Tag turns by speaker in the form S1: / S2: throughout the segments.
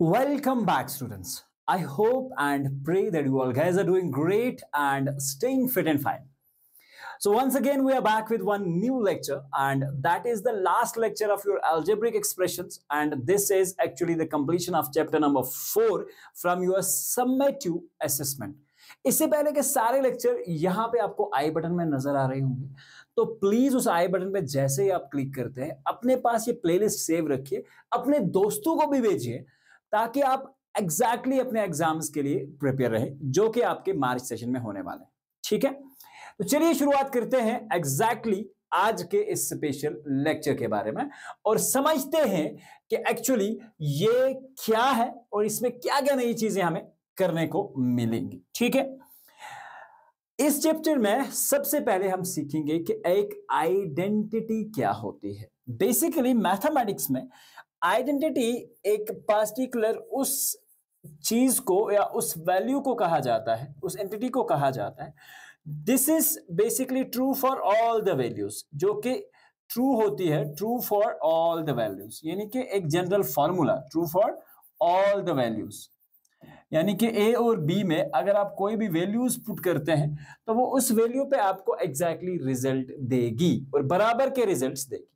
S1: Welcome back, students. I hope and pray that you all guys are doing great and staying fit and fine. So once again, we are back with one new lecture, and that is the last lecture of your algebraic expressions. And this is actually the completion of chapter number 4 from your summative assessment. इससे पहले के सारे lecture यहाँ पे आपको आई button में नजर आ रहे होंगे, तो प्लीज उस आई बटन पे जैसे ही आप क्लिक करते हैं अपने पास ये प्लेलिस्ट सेव रखिए, अपने दोस्तों को भी भेजिए ताकि आप एग्जैक्टली अपने एग्जाम्स के लिए प्रिपेयर रहे जो कि आपके मार्च सेशन में होने वाले हैं। ठीक है, तो चलिए शुरुआत करते हैं एग्जैक्टली आज के इस स्पेशल लेक्चर के बारे में और समझते हैं कि एक्चुअली ये क्या है और इसमें क्या क्या नई चीजें हमें करने को मिलेंगी। ठीक है, इस चैप्टर में सबसे पहले हम सीखेंगे कि एक आइडेंटिटी क्या होती है। बेसिकली मैथमेटिक्स में आइडेंटिटी एक पार्टिकुलर उस चीज को या उस वैल्यू को कहा जाता है, उस एंटिटी को कहा जाता है। This is basically true for all the values, जो कि ट्रू होती है, true for all the values, यानी कि एक general formula true for all the values, यानी कि ए और बी में अगर आप कोई भी वैल्यूज पुट करते हैं तो वो उस वैल्यू पे आपको एग्जैक्टली रिजल्ट देगी और बराबर के रिजल्ट्स देगी।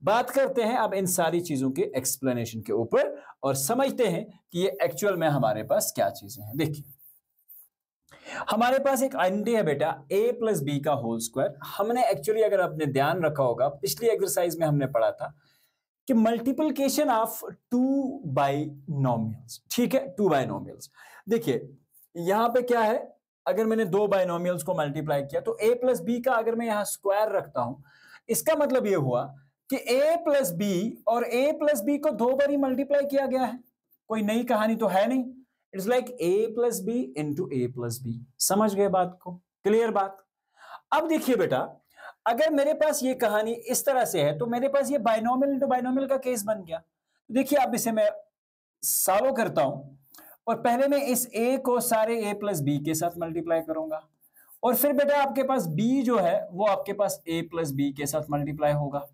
S1: बात करते हैं अब इन सारी चीजों के एक्सप्लेनेशन के ऊपर और समझते हैं कि ये एक्चुअल में हमारे पास क्या चीजें हैं। देखिए, हमारे पास एक आइडेंटिटी है बेटा a प्लस बी का होल स्क्वायर। हमने एक्चुअली अगर आपने ध्यान रखा होगा पिछली एक्सरसाइज में हमने पढ़ा था कि मल्टीप्लिकेशन ऑफ टू बाइनोमियल्स। ठीक है, टू बाइनोमियल्स। देखिए यहां पे क्या है, अगर मैंने दो बाइनोमियल्स को मल्टीप्लाई किया तो a प्लस बी का अगर मैं यहां स्क्वायर रखता हूं, इसका मतलब ये हुआ कि a प्लस बी और a प्लस बी को दो बार ही मल्टीप्लाई किया गया है। कोई नई कहानी तो है नहीं। It's like a plus B into a plus B. समझ गए बात को? क्लियर बात? अब देखिए बेटा, अगर मेरे पास ये कहानी इस तरह से है तो मेरे पास ये बाइनोमियल इंटू बाइनोमियल का केस बन गया। देखिए अब इसे मैं सॉल्व करता हूं और पहले मैं इस a को सारे a प्लस बी के साथ मल्टीप्लाई करूंगा और फिर बेटा आपके पास b जो है वो आपके पास a प्लस बी के साथ मल्टीप्लाई होगा।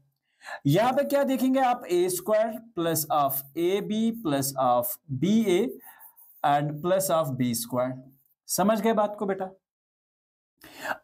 S1: यहां पे क्या देखेंगे आप, a square plus of A b plus of b a and plus of B square. समझ गए बात को बेटा?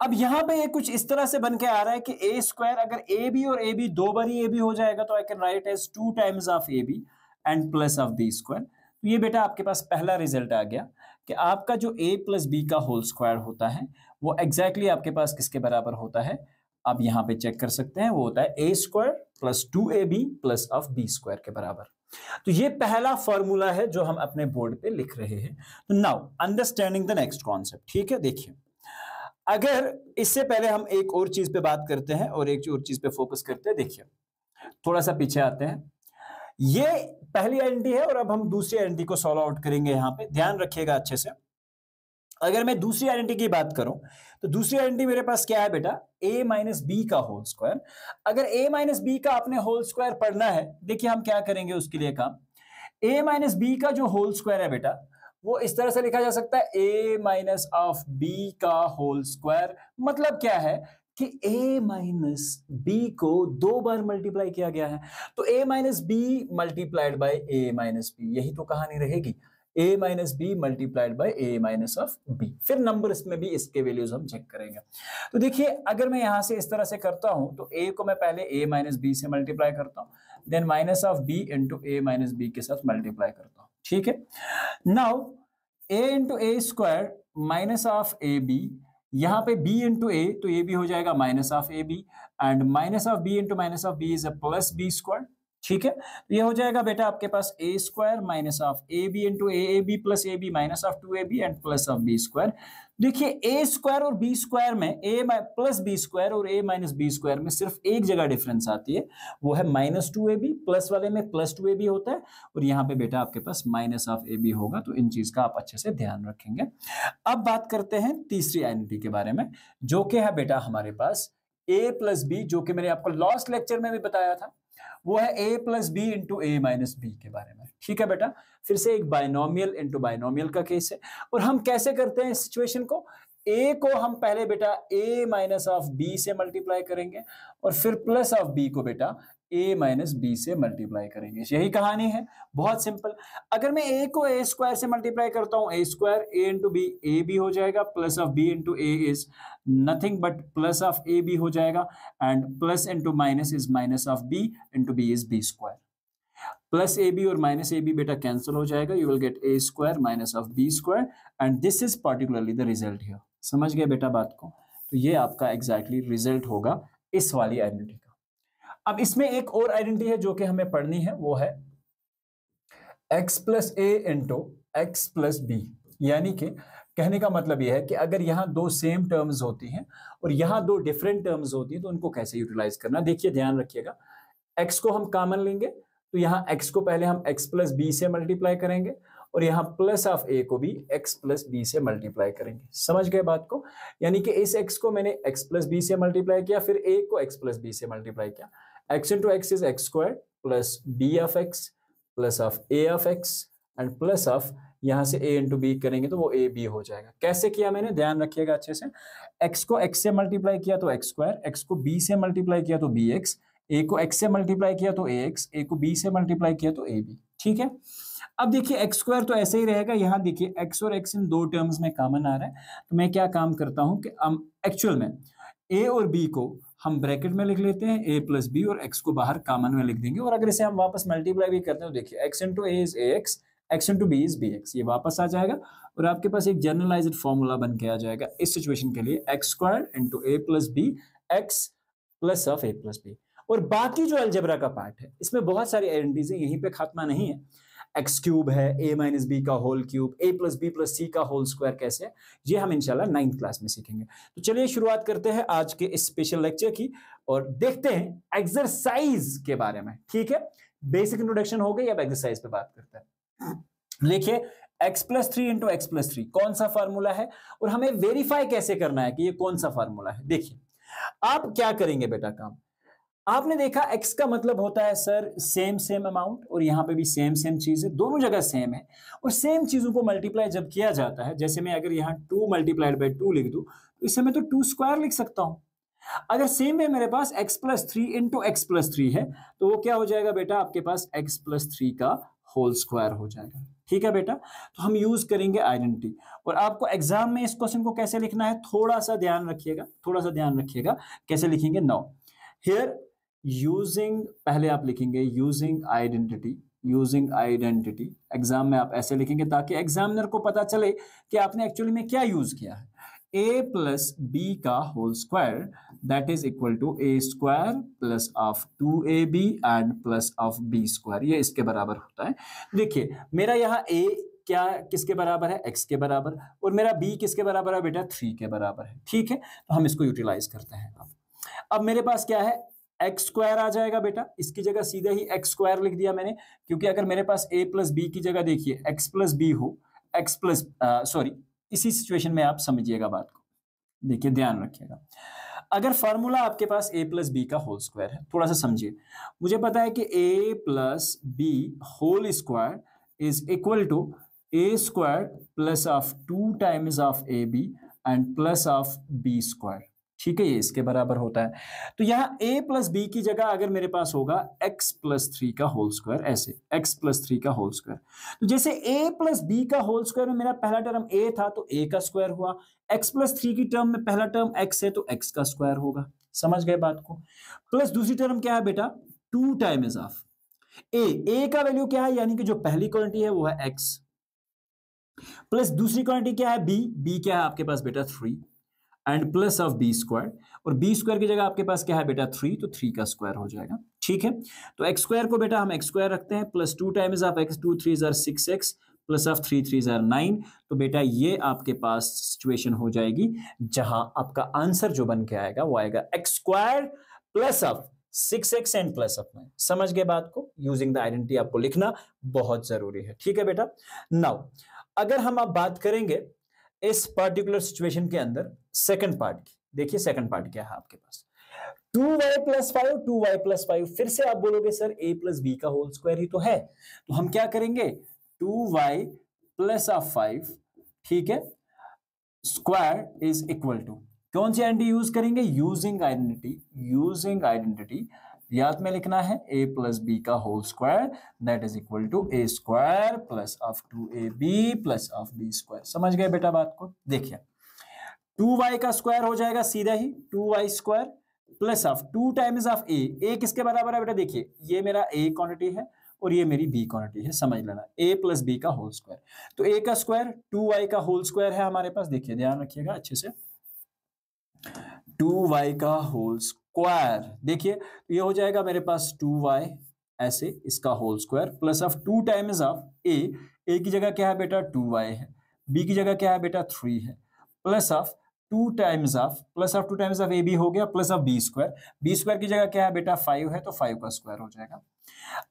S1: अब यहां पे ये कुछ इस तरह से बन के आ रहा है कि ए स्क्वायर अगर ए बी और ए बी दो बार ही ए बी हो जाएगा तो I can write as 2 times of A B and plus of B square. तो ये बेटा आपके पास पहला रिजल्ट आ गया कि आपका जो ए प्लस बी का होल स्क्वायर होता है वो एग्जैक्टली आपके पास किसके बराबर होता है, आप यहां पे चेक कर सकते हैं, वो होता है a square plus 2ab plus of B square के बराबर। तो ये पहला फॉर्मूला है जो हम अपने बोर्ड पे लिख रहे हैं। तो now understanding the next concept. ठीक है, देखिए अगर इससे पहले हम एक और चीज पे बात करते हैं और एक और चीज पे फोकस करते हैं। देखिए थोड़ा सा पीछे आते हैं, ये पहली आइडेंटिटी है और अब हम दूसरी आइडेंटिटी को सॉल्व आउट करेंगे। यहां पे ध्यान रखिएगा अच्छे से। अगर मैं दूसरी आइडेंटिटी की बात करूं तो दूसरी आइडेंटिटी मेरे पास क्या है बेटा, a माइनस बी का होल स्क्वायर। अगर a माइनस बी का आपने होल स्क्वायर पढ़ना है, देखिए हम क्या करेंगे उसके लिए काम, a माइनस बी का जो होल स्क्वायर है बेटा वो इस तरह से लिखा जा सकता है a माइनस ऑफ b का होल स्क्वायर। मतलब क्या है कि a माइनस बी को दो बार मल्टीप्लाई किया गया है, तो a minus B multiplied by a minus B, यही तो कहानी रहेगी। a minus B multiplied by a minus of b। फिर नंबर्स में भी इसके वैल्यूज हम चेक करेंगे। तो देखिए अगर मैं यहां से इस तरह से करता हूं तो a को मैं पहले a माइनस बी से मल्टीप्लाई करता हूं, then minus of b into a minus B के साथ मल्टीप्लाई करता हूं। ठीक है, now a into A square minus of A B, यहां पे b इंटू ए तो ये भी हो जाएगा minus of A B and minus of b into minus of b is a plus b square. ठीक है, तो ये हो जाएगा बेटा आपके पास a square minus of A b into a b plus A b minus of 2ab and plus of B square. देखिए ए स्क्वायर और बी स्क्वायर में ए प्लस बी स्क्वायर और ए माइनस बी स्क्वायर में सिर्फ एक जगह difference आती है, वो है माइनस 2ab। प्लस वाले में प्लस 2ab होता है और यहाँ पे बेटा आपके पास माइनस ऑफ ए बी होगा। तो इन चीज का आप अच्छे से ध्यान रखेंगे। अब बात करते हैं तीसरी आइडेंटिटी के बारे में, जो कि है बेटा हमारे पास a प्लस बी, जो कि मैंने आपको लास्ट लेक्चर में भी बताया था, वो है a plus B into A minus B के बारे में। ठीक है बेटा, फिर से एक बाइनोमियल इंटू बाइनोमियल का केस है। और हम कैसे करते हैं इस सिचुएशन को, ए को हम पहले बेटा a माइनस ऑफ बी से मल्टीप्लाई करेंगे और फिर प्लस ऑफ बी को बेटा a माइनस बी से मल्टीप्लाई करेंगे। यही कहानी है, बहुत सिंपल। अगर मैं a को a स्क्वायर से मल्टीप्लाई करता हूं, a square a into B A B हो जाएगा, plus of b into A is nothing but plus of A B हो जाएगा, and plus into minus is minus of b into B is B square. Plus A B और minus A B बेटा cancel हो जाएगा, you will get a square minus of b square, and this is particularly the result here. समझ गए बेटा बात को? तो ये आपका एग्जैक्टली रिजल्ट होगा इस वाली आइडेंटिटी का। अब इसमें एक और आइडेंटिटी है जो कि हमें पढ़नी है, वो है x plus A into X plus B. यानी कि कहने का मतलब यह है कि अगर यहां दो सेम टर्म्स होती हैं और यहां दो डिफरेंट टर्म्स होती हैं तो उनको कैसे यूटिलाइज करना। देखिए ध्यान रखिएगा, x को हम कॉमन लेंगे तो यहां x को पहले हम x प्लस बी से मल्टीप्लाई करेंगे और यहां प्लस ऑफ ए को भी x प्लस बी से मल्टीप्लाई करेंगे। समझ गए बात को? यानी कि इस x को मैंने x प्लस बी से मल्टीप्लाई किया, फिर a को x प्लस बी से मल्टीप्लाई किया। x into X is x square plus B of X plus of A of X and plus of यहां से a इंटू बी करेंगे तो वो ए बी हो जाएगा। कैसे किया मैंने, ध्यान रखिएगा अच्छे से। x को x से मल्टीप्लाई किया तो एक्स स्क्वायर, x को b से मल्टीप्लाई किया तो बी एक्स, a को x से मल्टीप्लाई किया तो ax, a को b से मल्टीप्लाई किया तो ab। ठीक है, अब देखिए एक्स स्क्वायर तो ऐसे ही रहेगा, यहां देखिए x और x इन दो टर्म्स में कॉमन आ रहा है, तो मैं क्या काम करता हूं कि हम एक्चुअल में a और b को हम ब्रैकेट में लिख लेते हैं, a प्लस बी, और x को बाहर कॉमन में लिख देंगे। और अगर इसे हम वापस मल्टीप्लाई भी करते हैं तो देखिए x into A is ax, x into B is bx, ये वापस आ जाएगा और आपके पास एक जनरलाइज्ड फॉर्मूला बन के आ जाएगा इस सिचुएशन के लिए, X square into A plus B X plus of A plus B. और बाकी जो अलजेब्रा का पार्ट है इसमें बहुत सारी आइडेंटिटीज है, यहीं पे खात्मा नहीं है। एक्स क्यूब है, ए माइनस बी का होल क्यूब, ए प्लस बी प्लस सी का होल स्क्वायर कैसे है, ये हम इंशाल्लाह 9th क्लास में सीखेंगे। तो चलिए शुरुआत करते हैं आज के इस स्पेशल लेक्चर की और देखते हैं एक्सरसाइज के बारे में। ठीक है, बेसिक इंट्रोडक्शन हो गई, अब एक्सरसाइज पे बात करते हैं। देखिए x plus three into X plus three कौन सा फार्मूला है और हमें वेरीफाई कैसे करना है कि ये कौन सा फार्मूला है। देखिए आप क्या करेंगे बेटा काम, आपने देखा x का मतलब होता है सर सेम सेम अमाउंट, और यहां पे भी सेम सेम चीज है, दोनों जगह सेम है। और सेम चीजों को मल्टीप्लाई जब किया जाता है, जैसे मैं अगर यहां 2 मल्टीप्लाइड बाई 2 लिख दूं तो इसे मैं तो 2 स्क्वायर लिख सकता हूं। अगर सेम वे मेरे पास x plus three into X plus three है तो वो क्या हो जाएगा बेटा, आपके पास x प्लस थ्री का होल स्क्वायर हो जाएगा। ठीक है बेटा, तो हम यूज करेंगे आइडेंटिटी। और आपको एग्जाम में इस क्वेश्चन को कैसे लिखना है थोड़ा सा ध्यान रखिएगा, थोड़ा सा ध्यान रखिएगा कैसे लिखेंगे। नाउ हियर यूजिंग, पहले आप लिखेंगे using identity, using identity. Exam में आप ऐसे लिखेंगे ताकि एग्जामिनर को पता चले कि आपने एक्चुअली में क्या यूज किया है। a प्लस बी का whole square that is equal to a square plus of 2ab and plus of b square, ये इसके बराबर होता है। देखिए मेरा यहाँ a क्या किसके बराबर है, x के बराबर, और मेरा b किसके बराबर है बेटा, 3 के बराबर है। ठीक है, तो हम इसको यूटिलाइज करते हैं। अब मेरे पास क्या है, एक्स स्क्वायर आ जाएगा बेटा, इसकी जगह सीधा ही एक्स स्क्वायर लिख दिया मैंने, क्योंकि अगर मेरे पास a प्लस बी की जगह देखिए एक्स प्लस बी हो, एक्स प्लस सॉरी, इसी सिचुएशन में आप समझिएगा बात को, देखिए ध्यान रखिएगा। अगर फॉर्मूला आपके पास a प्लस बी का होल स्क्वायर है, थोड़ा सा समझिए, मुझे पता है कि a plus B whole square is equal to a square plus of 2 times of A B and plus of B square. ठीक है, ये इसके बराबर होता है। तो यहाँ a प्लस बी की जगह अगर मेरे पास होगा x प्लस थ्री का होल स्क्वायर, ऐसे x प्लस थ्री का होल स्क्वायर, तो जैसे a प्लस बी का होल स्क्वायर में मेरा पहला टर्म a था तो a का स्क्वायर हुआ, x प्लस थ्री की टर्म में पहला टर्म x है तो x का स्क्वायर होगा। समझ गए बात को? प्लस दूसरी टर्म क्या है बेटा, 2 टाइम्स ऑफ a का वैल्यू क्या है, यानी कि जो पहली क्वांटिटी है वो है x, प्लस दूसरी क्वांटिटी क्या है b क्या है आपके पास बेटा 3 and plus of B square, और बी स्क्वायर की जगह आपके पास क्या है बेटा 3, तो 3 का स्क्वायर हो जाएगा। ठीक है, तो एक्स स्क्वायर को बेटा हम एक्स स्क्वायर रखते हैं, plus 2 times of x, 2 3 jar 6x plus of 3 3 jar 9, तो बेटा ये आपके पास सिचुएशन हो जाएगी जहां आपका आंसर जो बन के आएगा वो आएगा x square plus of 6x and plus of 9। समझ गए बात को? यूजिंग द आइडेंटिटी आपको लिखना बहुत जरूरी है। ठीक है बेटा, नाउ अगर हम अब बात करेंगे इस पर्टिकुलर सिचुएशन के अंदर सेकंड पार्ट की, देखिए सेकंड पार्ट क्या है आपके पास, 2y प्लस 5, 2y प्लस 5, फिर से आप बोलोगे सर a प्लस बी का होल स्क्वायर ही तो है, तो हम क्या करेंगे 2y प्लस ऑफ 5, ठीक है, स्क्वायर इज इक्वल टू, कौन सी आइडेंटिटी यूज करेंगे, यूजिंग आइडेंटिटी याद में लिखना है a प्लस बी का whole square that is equal to a square plus of 2ab plus of b square. समझ गए बेटा बात को? देखिए 2y का स्क्वायर हो जाएगा सीधा ही 2y square plus of 2 times of a किसके बराबर है बेटा, देखिए ये मेरा a क्वांटिटी है और ये मेरी b क्वांटिटी है, समझ लेना a प्लस बी का होल स्क्वायर। तो a का स्क्वायर 2y का होल स्क्वायर है हमारे पास, देखिए ध्यान रखिएगा अच्छे से, 2y का होल स्क्वायर, देखिए ये हो जाएगा मेरे पास 2y ऐसे इसका whole square plus of 2 times of a की जगह क्या है बेटा 2y है, b की जगह क्या है बेटा 3 है, plus of 2 times of A B हो गया प्लस ऑफ बी स्क्वायर की जगह क्या है बेटा 5 है तो 5 का स्क्वायर हो जाएगा।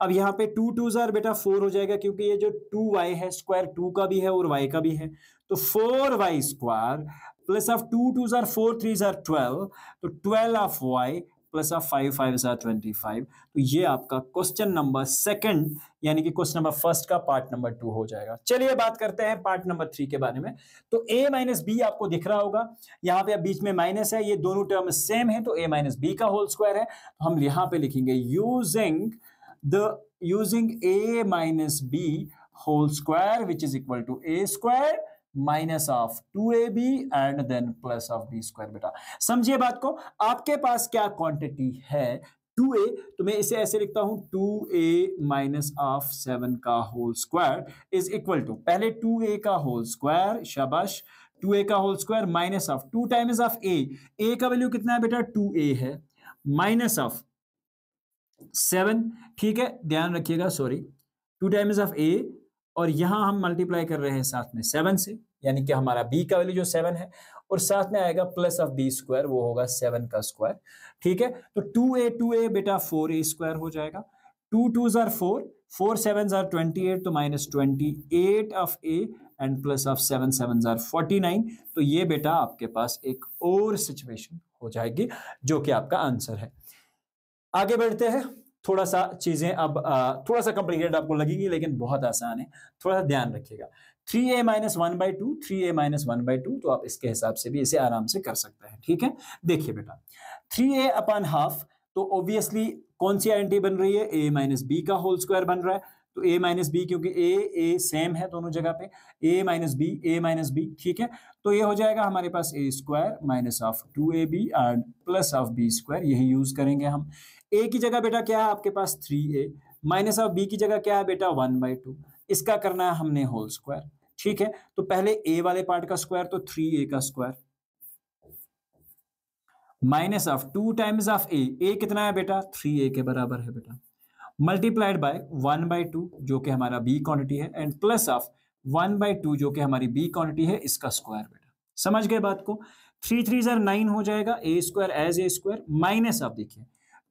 S1: अब यहाँ पे 2 2 जार बेटा 4 हो जाएगा क्योंकि ये जो 2y है स्क्वायर 2 का भी है और y का भी है, तो 4y स्क्वायर प्लस ऑफ 2 2 जार 4 3 जार 12, तो 12 of y plus of 5 5 jar 25। तो ये आपका क्वेश्चन नंबर सेकंड यानी कि क्वेश्चन नंबर फर्स्ट का पार्ट नंबर 2 हो जाएगा। चलिए बात करते हैं पार्ट नंबर 3 के बारे में। तो a माइनस बी आपको दिख रहा होगा, यहाँ पे अब बीच में माइनस है, ये दोनों टर्म सेम है तो a माइनस बी का होल स्क्वायर है, तो हम यहाँ पे लिखेंगे using a minus b whole square which is equal to a square minus of 2ab and then plus of b square। बेटा समझिए बात को, आपके पास क्या क्वांटिटी है 2a, तो मैं इसे ऐसे लिखता हूं 2a माइनस ऑफ 7 का whole square is equal to, पहले 2a का होल स्क्वायर, शाबाश, 2a का whole square minus of 2 times of a का वैल्यू कितना है बेटा 2a है, माइनस ऑफ 7, ठीक है ध्यान रखिएगा, सॉरी 2 टाइम्स ऑफ a और यहां हम मल्टीप्लाई कर रहे हैं साथ में 7 से, यानी कि हमारा b का वैल्यू जो 7 है और साथ में आएगा प्लस ऑफ b स्क्वायर, वो होगा 7 का स्क्वायर, ठीक है। तो 2a बेटा 4a स्क्वायर हो जाएगा, 2 2 जार 4 4 7 जार 28 तो minus 28 of a and plus of 7 7 jar 49। तो ये बेटा आपके पास एक और सिचुएशन हो जाएगी जो कि आपका आंसर है। आगे बढ़ते हैं, थोड़ा सा चीजें अब थोड़ा सा कॉम्प्लिकेटेड आपको लगेगी लेकिन बहुत आसान है, थोड़ा सा ध्यान रखिएगा। 3a माइनस 1/2 3a माइनस 1/2, तो आप इसके हिसाब से भी इसे आराम से कर सकते हैं, ठीक है। देखिए बेटा 3a अपॉन हाफ, तो ऑब्वियसली कौन सी आइडेंटिटी बन रही है, a माइनस बी का होल स्क्वायर बन रहा है, तो a माइनस बी क्योंकि a सेम है दोनों जगह पे, a माइनस बी, ठीक है। तो ये हो जाएगा हमारे पास a square minus of 2ab and plus of b square, यही यूज करेंगे हम। a की जगह बेटा क्या है आपके पास 3a, माइनस ऑफ b की जगह क्या है बेटा 1/2, इसका करना है हमने होल स्क्वायर, ठीक है। तो पहले a वाले पार्ट का स्क्वायर तो 3a का square minus of 2 times of a कितना है बेटा 3a के बराबर है बेटा, मल्टीप्लाइड बाय 1/2 जो कि हमारा b क्वांटिटी है एंड प्लस ऑफ 1/2 जो कि हमारी b क्वांटिटी है, इसका स्क्वायर बेटा। समझ गए बात को? 3 3 जार 9 हो जाएगा, a square as a square minus of, देखिए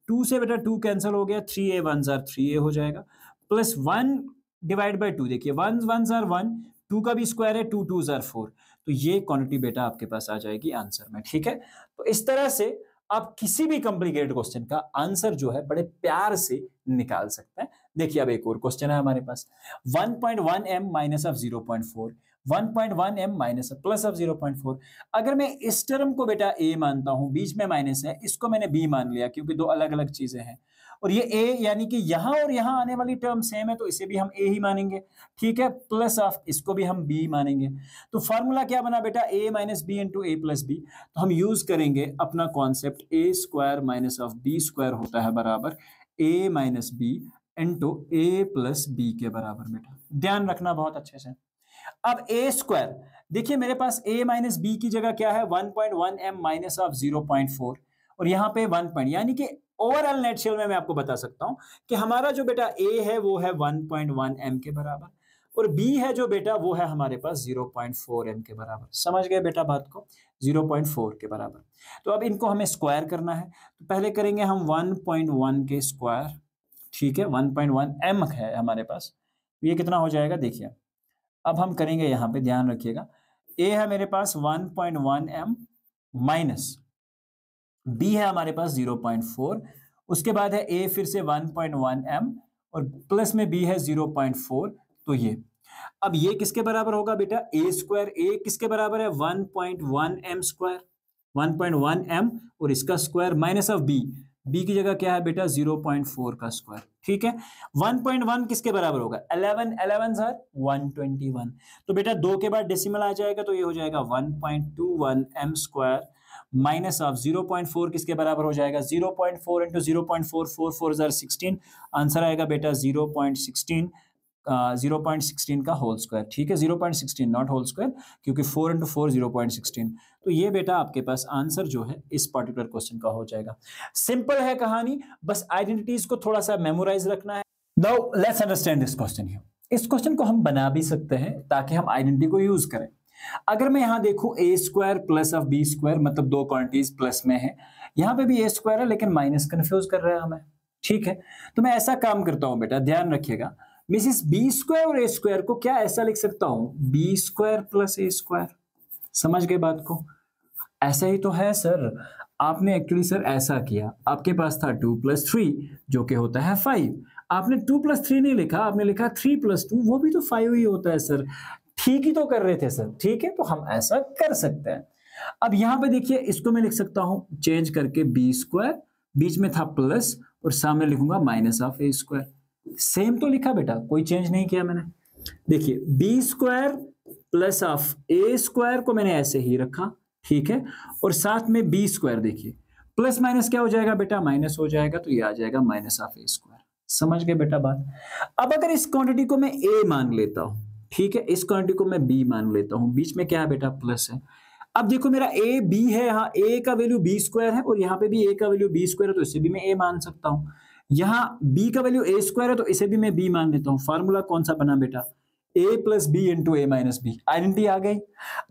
S1: 2 से बेटा 2 कैंसिल हो गया, 3a 1 जार 3a हो जाएगा, प्लस 1 डिवाइड बाय 2, देखिए 1 1 जार 1, 2 का भी स्क्वायर है 2 2 जार 4, तो ये क्वांटिटी बेटा आपके पास आ जाएगी आंसर में, ठीक है। तो इस तरह से आप किसी भी कॉम्प्लिकेटेड क्वेश्चन का आंसर जो है बड़े प्यार से निकाल सकते हैं। देखिए अब एक और क्वेश्चन है हमारे पास, 1.1m minus of 0.4, 1.1m minus plus of 0.4। अगर मैं इस टर्म को बेटा a मानता हूं, बीच में माइनस है, इसको मैंने b मान लिया क्योंकि दो अलग अलग चीजें हैं, और ये a यानी कि यहां और यहां आने वाली टर्म सेम है तो इसे भी हम a ही मानेंगे, ठीक है, प्लस ऑफ इसको भी हम b मानेंगे। तो फॉर्मूला क्या बना बेटा a minus B into A plus B, तो हम यूज करेंगे अपना concept a square minus of b square होता है बराबर a minus B into A plus B के बराबर बेटा, ध्यान रखना बहुत अच्छे से। अब a स्क्वायर, देखिए मेरे पास a माइनस बी की जगह क्या है 1.1m माइनस ऑफ 0.4 और यहाँ पे 1 पॉइंट, यानी कि ओवरऑल नेटशेल में मैं आपको बता सकता हूं कि हमारा जो बेटा a है वो है 1.1m के बराबर और b है जो बेटा वो है हमारे पास 0.4m के बराबर। समझ गए बेटा बात को, 0.4 के बराबर। तो अब इनको हमें स्क्वायर करना है, तो पहले करेंगे हम 1.1 के स्क्वायर, ठीक है, 1.1m है हमारे पास, ये कितना हो जाएगा देखिए। अब हम करेंगे यहां पे, ध्यान रखिएगा, a है मेरे पास 1.1m माइनस b है हमारे पास 0.4, उसके बाद है a फिर से 1.1m और प्लस में b है 0.4, तो ये अब ये किसके बराबर होगा बेटा, ए स्क्वायर, ए किसके बराबर है 1.1 एम स्क्वायर, 1.1 एम, और इसका square minus of B, B की जगह क्या है बेटा 0.4 का स्क्वायर, ठीक है। 1.1 किसके बराबर होगा 11, 11 सर 121, तो बेटा 2 के बाद डेसिमल आ जाएगा तो ये हो जाएगा 1.21 एम स्क्वायर माइनस ऑफ 0.4 किसके बराबर हो जाएगा 0.4 इंटू 0.4, 4 4 16, आंसर आएगा बेटा 0.16, 0.16 का होल स्क्वायर, ठीक है 0.16 नॉट होल स्क्वायर, क्योंकि 4 इंटू 4 0.16, तो ये बेटा आपके पास आंसर जो है इस पर्टिकुलर क्वेश्चन का हो जाएगा। सिंपल है कहानी, बस आइडेंटिटीज को थोड़ा सा मेमोराइज रखना है। Now let's understand this question here. इस क्वेश्चन को हम बना भी सकते हैं ताकि हम आइडेंटिटी को यूज करें। अगर मैं यहां देखूं a square plus of B square, मतलब दो क्वांटिटीज प्लस में है, यहां पे भी ए स्क्वायर है लेकिन माइनस कंफ्यूज कर रहा है हमें, ठीक है। तो मैं ऐसा काम करता हूं बेटा, ध्यान रखिएगा, मिसिस बी स्क्वायर और ए स्क्वायर को क्या ऐसा लिख सकता हूं बी स्क्वायर प्लस ए स्क्वायर, समझ गए बात को। ऐसा ही तो है सर, आपने एक्चुअली सर ऐसा किया, आपके पास था 2 + 3 जो कि होता है 5, आपने 2 + 3 नहीं लिखा, आपने लिखा 3 + 2, वो भी तो 5 ही होता है सर, ठीक ही तो कर रहे थे सर, ठीक है, तो हम ऐसा कर सकते हैं। अब यहां पे देखिए, इसको मैं लिख सकता हूं चेंज करके बी स्क्वायर, बीच में था प्लस और सामने लिखूंगा minus of A square, same तो लिखा बेटा, कोई चेंज नहीं किया मैंने। देखिए B square plus of A square को मैंने ऐसे ही रखा, ठीक है, और साथ में बी स्क्वायर, देखिए प्लस माइनस क्या हो जाएगा बेटा, माइनस हो जाएगा, तो ये आ जाएगा माइनस ऑफ ए स्क्वायर, समझ गए बेटा बात। अब अगर इस क्वांटिटी को मैं ए मान लेता हूं, ठीक है, इस क्वांटिटी को मैं बी मान लेता हूं, बीच में क्या है बेटा प्लस है। अब देखो मेरा ए बी है, यहाँ ए का वैल्यू बी स्क्वायर है और यहाँ पे भी ए का वैल्यू बी स्क्वायर है, तो इसे भी मैं ए मान सकता हूं। यहाँ बी का वैल्यू ए स्क्वायर है तो इसे भी मैं बी मान लेता हूं। फार्मूला कौन सा बना बेटा, ए plus B into A minus B. Identity आ गई।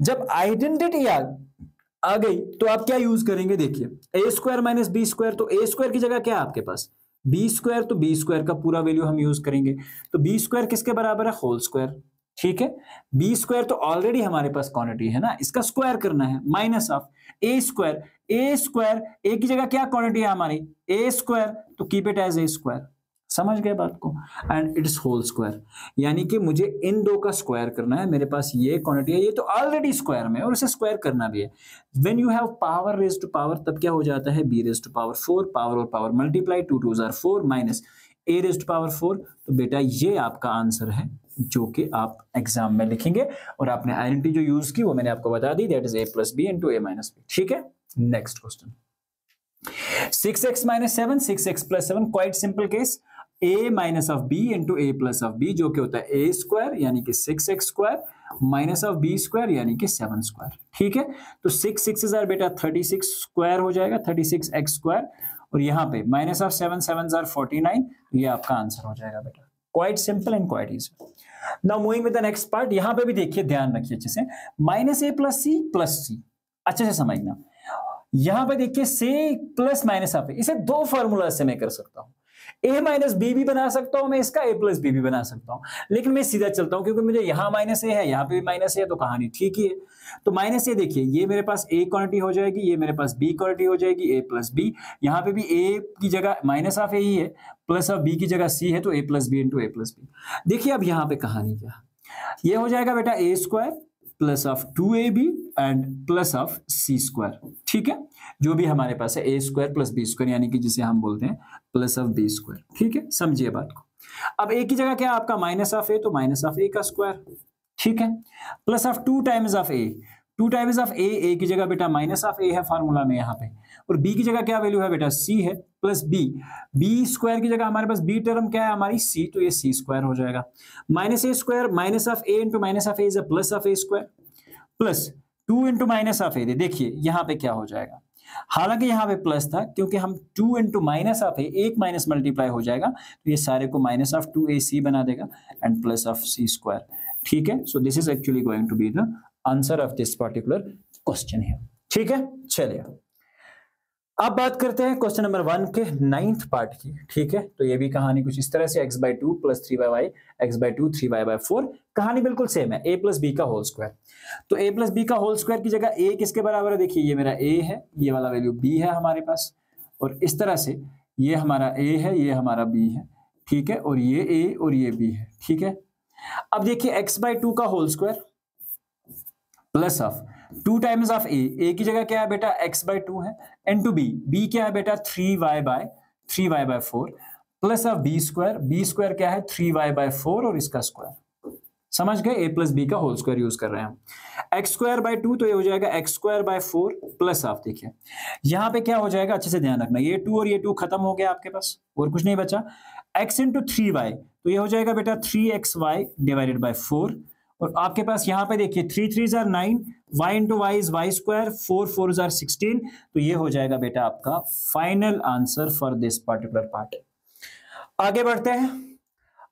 S1: जब आइडेंटिटी आ गई तो आप क्या यूज करेंगे, देखिए a square minus B square, तो ए स्क्वायर की जगह क्या है आपके पास बी स्क्वायर, तो बी स्क्वायर का पूरा वैल्यू हम यूज करेंगे, तो बी स्क्वायर किसके बराबर है होल स्क्वायर, ठीक है। बी स्क्वायर तो ऑलरेडी हमारे पास क्वांटिटी है ना, इसका स्क्वायर करना है, minus of A square, a square a की जगह क्या क्वांटिटी है हमारी ए स्क्वायर, तो keep it as a square, समझ गए बात को, and it is whole square, यानी कि मुझे इन दो का स्क्वायर करना है। मेरे पास ये क्वांटिटी है, ये तो ऑलरेडी स्क्वायर में और इसे स्क्वायर करना भी है। When you have power raise to power, तब क्या हो जाता है b raise to power 4, power और power multiply, 2 2 = 4 minus a raise to power 4, तो बेटा ये आपका आंसर है जो कि आप एग्जाम में लिखेंगे, और आपने आइडेंटिटी जो यूज की वो मैंने आपको बता दी, that is a + b into a - b, ठीक है। Next question 6x - 7, 6x + 7, quite simple case, a minus of b into a plus of b, जो कि होता है a स्क्वायर यानी कि 6x square minus of b square यानी कि 7 स्क्वायर, ठीक है। तो 6 6 बेटा 36 स्क्वायर हो जाएगा, 36x स्क्वायर, और यहाँ पे माइनस ऑफ 7 7 49, ये आपका आंसर हो जाएगा बेटा। Quite simple and quite easy. Now moving with the next part, यहां पे भी देखिए, ध्यान रखिए अच्छे से, -a + c + c, अच्छे से समझना। यहां पे देखिए से प्लस माइनस ऑफ, इसे दो फार्मूला से मैं कर सकता हूं, a - b भी बना सकता हूं मैं, इसका a + b भी बना सकता हूं, लेकिन मैं सीधा चलता हूं क्योंकि मुझे यहां -a है, यहां पे भी -a है, तो कहानी ठीक ही है। तो -a देखिए, ये मेरे पास a क्वांटिटी हो जाएगी, ये मेरे पास b क्वांटिटी हो जाएगी, a + b, यहाँ पे भी a की जगह माइनस ऑफ a ही है, प्लस ऑफ b की जगह c है, तो a + b into a + b। देखिए अब यहाँ पे कहानी क्या, ये हो जाएगा बेटा a square plus of 2ab and plus of c square, ठीक है, जो भी हमारे पास है a square plus b square, यानी कि जिसे हम बोलते हैं प्लस ऑफ b स्क्वायर, ठीक है, समझिए बात को। अब a की जगह क्या आपका माइनस ऑफ a, तो माइनस ऑफ a का स्क्वायर, ठीक है, plus of 2 times of a, 2 times of a की जगह बेटा माइनस ऑफ a है फार्मूला में यहाँ पे, और b की जगह क्या वैल्यू है बेटा c है, प्लस b स्क्वायर की जगह हमारे पास b टर्म क्या है हमारी c, तो ये c स्क्वायर हो जाएगा, minus a square minus of a into minus of a is a plus of a square, plus 2 into minus of a, देखिए यहाँ पे क्या हो जाएगा, हालांकि यहाँ पे प्लस था क्योंकि हम 2 इंटू माइनस ऑफ a, एक माइनस मल्टीप्लाई हो जाएगा, तो ये सारे को माइनस ऑफ 2ac बना देगा and plus of c square, ठीक है। So this is actually going to be the answer of this particular question है, ठीक है। चलिए अब बात करते हैं क्वेश्चन नंबर 1 के 9th पार्ट की, ठीक है। तो ये भी कहानी कुछ इस तरह से, x/2 + 3y, x/2 3y/4, कहानी बिल्कुल सेम है, a + b का होल स्क्वायर। तो a + b का होल स्क्वायर की जगह a किसके बराबर है, देखिए ये मेरा a है, ये वाला वैल्यू b है हमारे पास, और इस तरह से ये हमारा a है, ये हमारा b है, ठीक है, और ये a और ये b है, ठीक है। अब देखिए x/2 का whole square plus of 2 times of a की जगह क्या है बेटा x/2 है, इनटू बी क्या है बेटा 3y/4 plus of B square क्या है 3y/4 और इसका स्क्वायर। समझ गए, a प्लस बी का होल स्क्वायर यूज कर रहे हैं हम। x²/2 तो ये हो जाएगा x²/4 प्लस ऑफ, देखिए यहां पे क्या हो जाएगा, अच्छे से ध्यान रखना, ये 2 और ये 2 खत्म हो गया आपके पास और कुछ नहीं बचा। x इंटू 3y तो ये हो जाएगा बेटा 3xy डिवाइडेड बाय 4 और आपके पास यहाँ पे देखिए 3 3 are 9, y into Y is Y square, 4 4 are 16, तो ये हो जाएगा बेटा आपका final answer for this particular part. आगे बढ़ते हैं,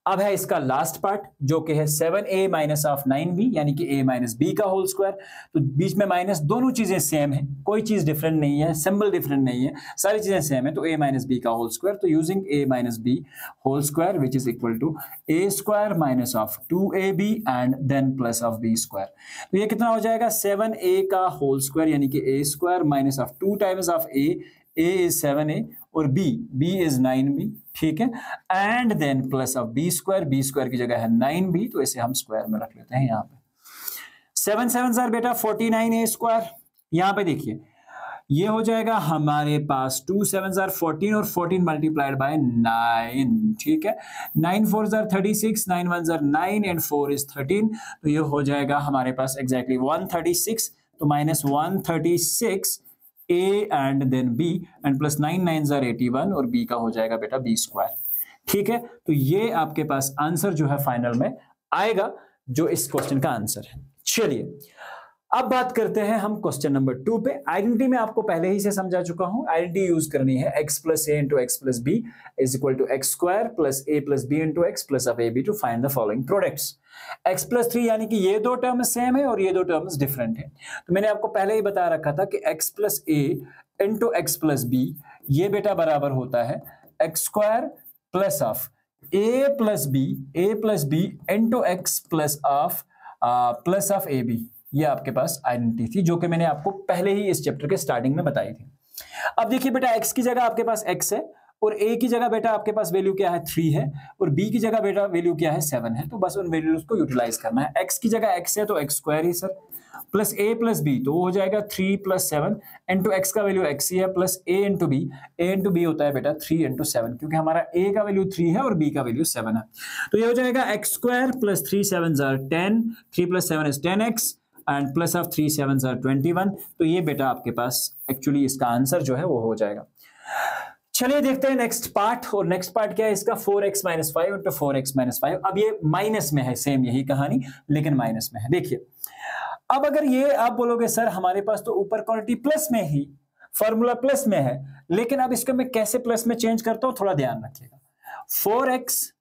S1: अब है इसका लास्ट पार्ट जो कि है 7a माइनस ऑफ 9b यानी कि a माइनस बी का होल स्क्वायर। तो बीच में माइनस, दोनों चीजें सेम है, कोई चीज डिफरेंट नहीं है, सिंबल डिफरेंट नहीं है, सारी चीजें सेम है, तो a माइनस बी का होल स्क्वायर। तो using a minus B whole square which is equal to a square minus of 2ab and then plus of b square. तो ये कितना हो जाएगा 7a का होल स्क्वायर यानी कि a square minus of 2 times of a is 7a और b is 9b, ठीक है, and then plus of b square की जगह है 9b, तो इसे हम स्क्वायर में रख लेते हैं यहाँ पे। 7 7 are बेटा 49a स्क्वायर, यहाँ पे देखिए ये हो जाएगा हमारे पास 2 7 are 14 और 14 मल्टीप्लाइड बाय 9, ठीक है, 9 4 are 36, 9 1 are 9 एंड 4 is 13, तो ये हो जाएगा हमारे पास एग्जैक्टली 136, तो minus 136 a and then b and plus 9 9 are 81 और b का हो जाएगा बेटा b स्क्वायर, ठीक है। तो ये आपके पास आंसर जो है फाइनल में आएगा जो इस क्वेश्चन का आंसर है। चलिए अब बात करते हैं हम क्वेश्चन नंबर 2 पे। आइडेंटिटी में आपको पहले ही से समझा चुका हूं, आइडेंटिटी यूज करनी है x plus A into X plus B is equal to X square plus A plus B into X plus of A B to find the following products. x plus 3 यानी कि ये दो terms same है और ये दो terms different है। तो मैंने आपको पहले ही बता रखा था कि x plus A into X plus B ये बेटा बराबर होता है X square plus of A plus B into X plus of A B. ये आपके पास आइडेंटिटी थी जो कि मैंने आपको पहले ही इस चैप्टर के स्टार्टिंग में बताई थी। अब देखिए बेटा x की जगह आपके पास x है और a की जगह बेटा आपके पास वैल्यू क्या है 3 है और b की जगह बेटा वैल्यू क्या है 7 है, तो बस उन वैल्यूज को यूटिलाइज करना है। x की जगह x है तो x square he sir, plus a plus b तो वो हो जाएगा 3 प्लस 7 इंटू एक्स का वैल्यू x ही है प्लस a इंटू बी होता है बेटा 3 इंटू 7 क्योंकि हमारा a का वैल्यू 3 है और b का वैल्यू 7 है। तो ये हो जाएगा x square plus 3 7 are 10, 3 plus 7 is 10x and plus of 3 7 are 21। तो ये बेटा आपके पास एक्चुअली इसका आंसर जो है वो हो जाएगा। चलिए देखते हैं नेक्स्ट पार्ट, और नेक्स्ट पार्ट क्या है इसका 4x minus 5 into 4x minus 5। अब ये माइनस में है, सेम यही कहानी लेकिन माइनस में है। देखिए अब अगर ये आप बोलोगे सर हमारे पास तो ऊपर क्वांटिटी प्लस में ही, फॉर्मूला प्लस में है, लेकिन अब इसको मैं कैसे प्लस में चेंज करता हूं थोड़ा ध्यान रखिएगा। 4x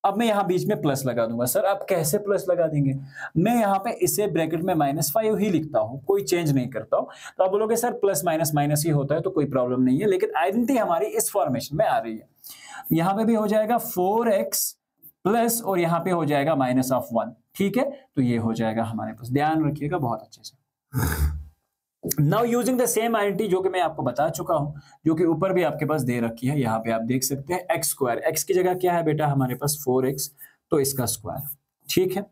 S1: अब मैं यहां बीच में प्लस लगा दूंगा। सर आप कैसे प्लस लगा देंगे? मैं यहां पे इसे ब्रैकेट में -5 ही लिखता हूं, कोई चेंज नहीं करता हूं। तो आप बोलोगे सर प्लस माइनस माइनस ही होता है तो कोई प्रॉब्लम नहीं है, लेकिन आइडेंटिटी हमारी इस फॉर्मेशन में आ रही है। यहां पे भी हो जाएगा 4x प्लस और यहां पे हो जाएगा -1, ठीक है। तो ये हो जाएगा हमारे पास, ध्यान रखिएगा बहुत अच्छे से। Now using the same identity जो कि मैं आपको बता चुका हूं, जो कि ऊपर भी आपके पास दे रखी है, यहाँ पे आप देख सकते हैं एक्स स्क्वायर, एक्स की जगह क्या है बेटा हमारे पास 4x तो इसका स्क्वायर, ठीक है।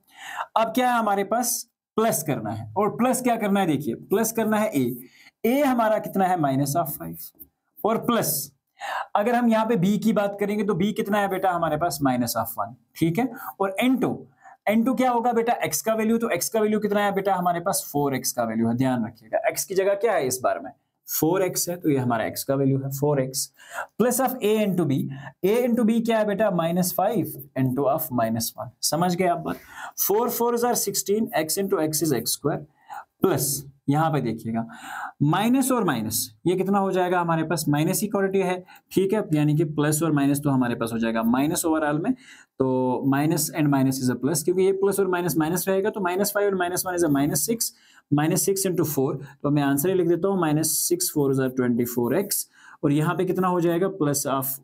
S1: अब क्या है हमारे पास प्लस करना है, और प्लस क्या करना है देखिए, प्लस करना है ए हमारा कितना है -5 और प्लस अगर हम यहाँ पे b की बात करेंगे तो b कितना है बेटा हमारे पास -1, ठीक है। और n2 क्या होगा बेटा x का वैल्यू, तो x का वैल्यू कितना है बेटा हमारे पास 4x का वैल्यू है, ध्यान रखिएगा। x की जगह क्या है इस बार में 4x है तो ये हमारा x का वैल्यू है 4x plus of a into B क्या है बेटा -5 इंटू ऑफ -1। समझ गए आप बात। 4 4 are 16, x into X is x square plus यहां पे देखिएगा माइनस और माइनस ये कितना हो जाएगा हमारे पास, माइनस ही क्वांटिटी है, ठीक है, यानी कि प्लस और माइनस तो हमारे पास हो जाएगा माइनस ओवरऑल में, तो minus and minus is a plus, क्योंकि ये प्लस और माइनस माइनस रहेगा तो -5 और -1 इज अ -6 इंटू 4, तो मैं आंसर ही लिख देता हूँ -6 4 are 24x और यहाँ पे कितना हो जाएगा प्लस ऑफ